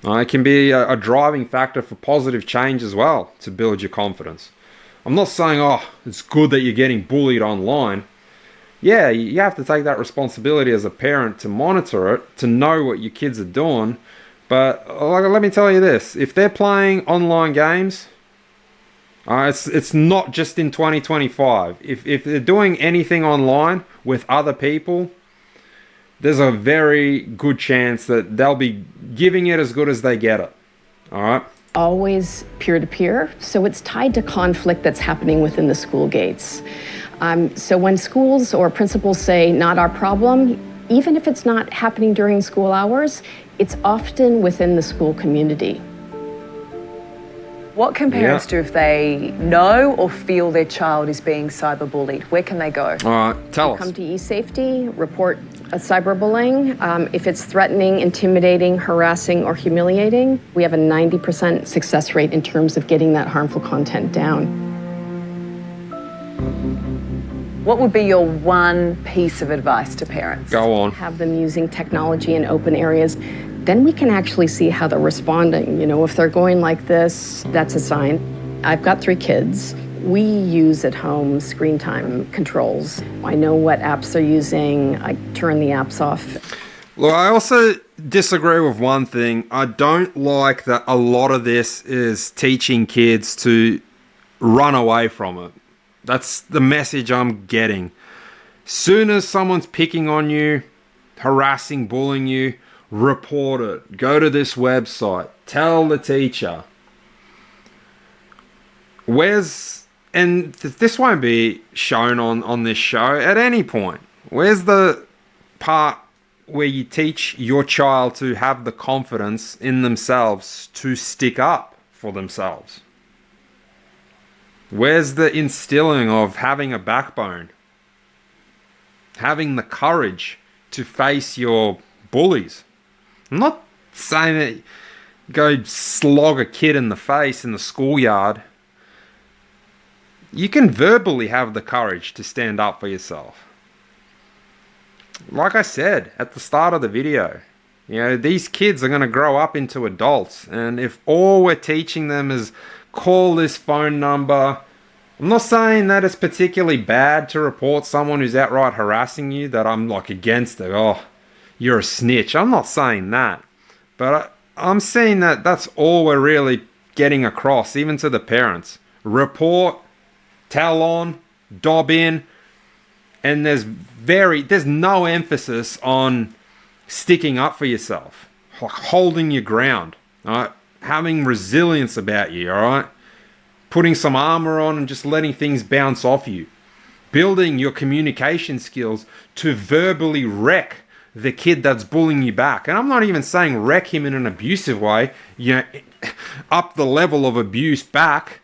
It can be a driving factor for positive change as well, to build your confidence. I'm not saying, oh, it's good that you're getting bullied online. Yeah, you have to take that responsibility as a parent to monitor it, to know what your kids are doing. But like, let me tell you this, if they're playing online games, it's not just in 2025. If they're doing anything online with other people, there's a very good chance that they'll be giving it as good as they get it. All right? Always peer-to-peer, so it's tied to conflict that's happening within the school gates. So when schools or principals say, not our problem, even if it's not happening during school hours, it's often within the school community. What can parents do if they know or feel their child is being cyberbullied? Where can they go? All right, tell us. Come to eSafety, report a cyberbullying. If it's threatening, intimidating, harassing, or humiliating, we have a 90% success rate in terms of getting that harmful content down. What would be your one piece of advice to parents? Go on. Have them using technology in open areas. Then we can actually see how they're responding. You know, if they're going like this, that's a sign. I've got 3 kids. We use at home screen time controls. I know what apps they're using. I turn the apps off. Look, I also disagree with one thing. I don't like that a lot of this is teaching kids to run away from it. That's the message I'm getting. Soon as someone's picking on you, harassing, bullying you, report it. Go to this website. Tell the teacher. And this won't be shown on this show at any point. Where's the part where you teach your child to have the confidence in themselves to stick up for themselves? Where's the instilling of having a backbone? Having the courage to face your bullies? I'm not saying that go slog a kid in the face in the schoolyard. You can verbally have the courage to stand up for yourself. Like I said at the start of the video, you know, these kids are going to grow up into adults, and if all we're teaching them is call this phone number, I'm not saying that it's particularly bad to report someone who's outright harassing you, that I'm like against it. Oh, you're a snitch. I'm not saying that. But I'm seeing that that's all we're really getting across, even to the parents. Report, tell on, dob in, and there's no emphasis on sticking up for yourself, holding your ground, all right? Having resilience about you, all right? Putting some armor on and just letting things bounce off you. Building your communication skills to verbally wreck the kid that's bullying you back. And I'm not even saying wreck him in an abusive way, up the level of abuse back.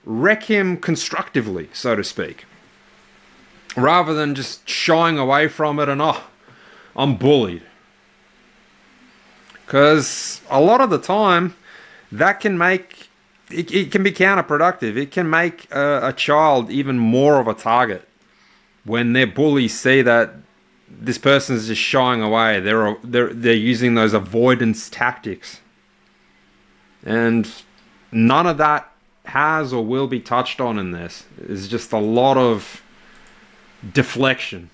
Wreck him constructively, so to speak. Rather than just shying away from it and, I'm bullied. Because a lot of the time, that can make, it can be counterproductive. It can make a child even more of a target when their bullies see that this person is just shying away. They're using those avoidance tactics. And none of that has or will be touched on in this. It's just a lot of deflection.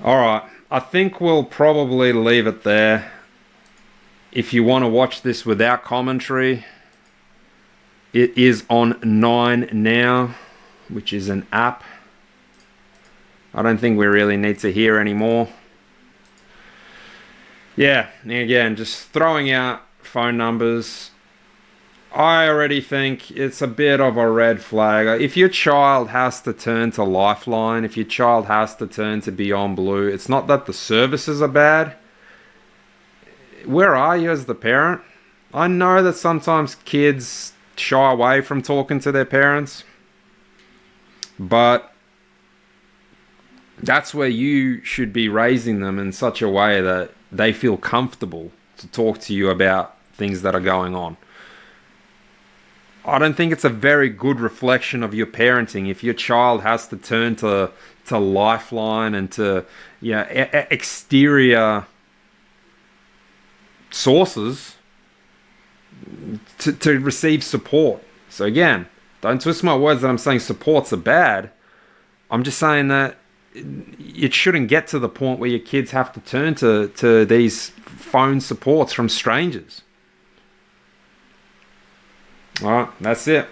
Alright, I think we'll probably leave it there. If you want to watch this without commentary, it is on 9 now, which is an app. I don't think we really need to hear anymore. Yeah, again, just throwing out phone numbers. I already think it's a bit of a red flag. If your child has to turn to Lifeline, if your child has to turn to Beyond Blue, it's not that the services are bad. Where are you as the parent? I know that sometimes kids shy away from talking to their parents, but that's where you should be raising them in such a way that they feel comfortable to talk to you about things that are going on. I don't think it's a very good reflection of your parenting if your child has to turn to Lifeline and to exterior sources to receive support. So again, don't twist my words that I'm saying supports are bad. I'm just saying that it shouldn't get to the point where your kids have to turn to these phone supports from strangers. All right, that's it.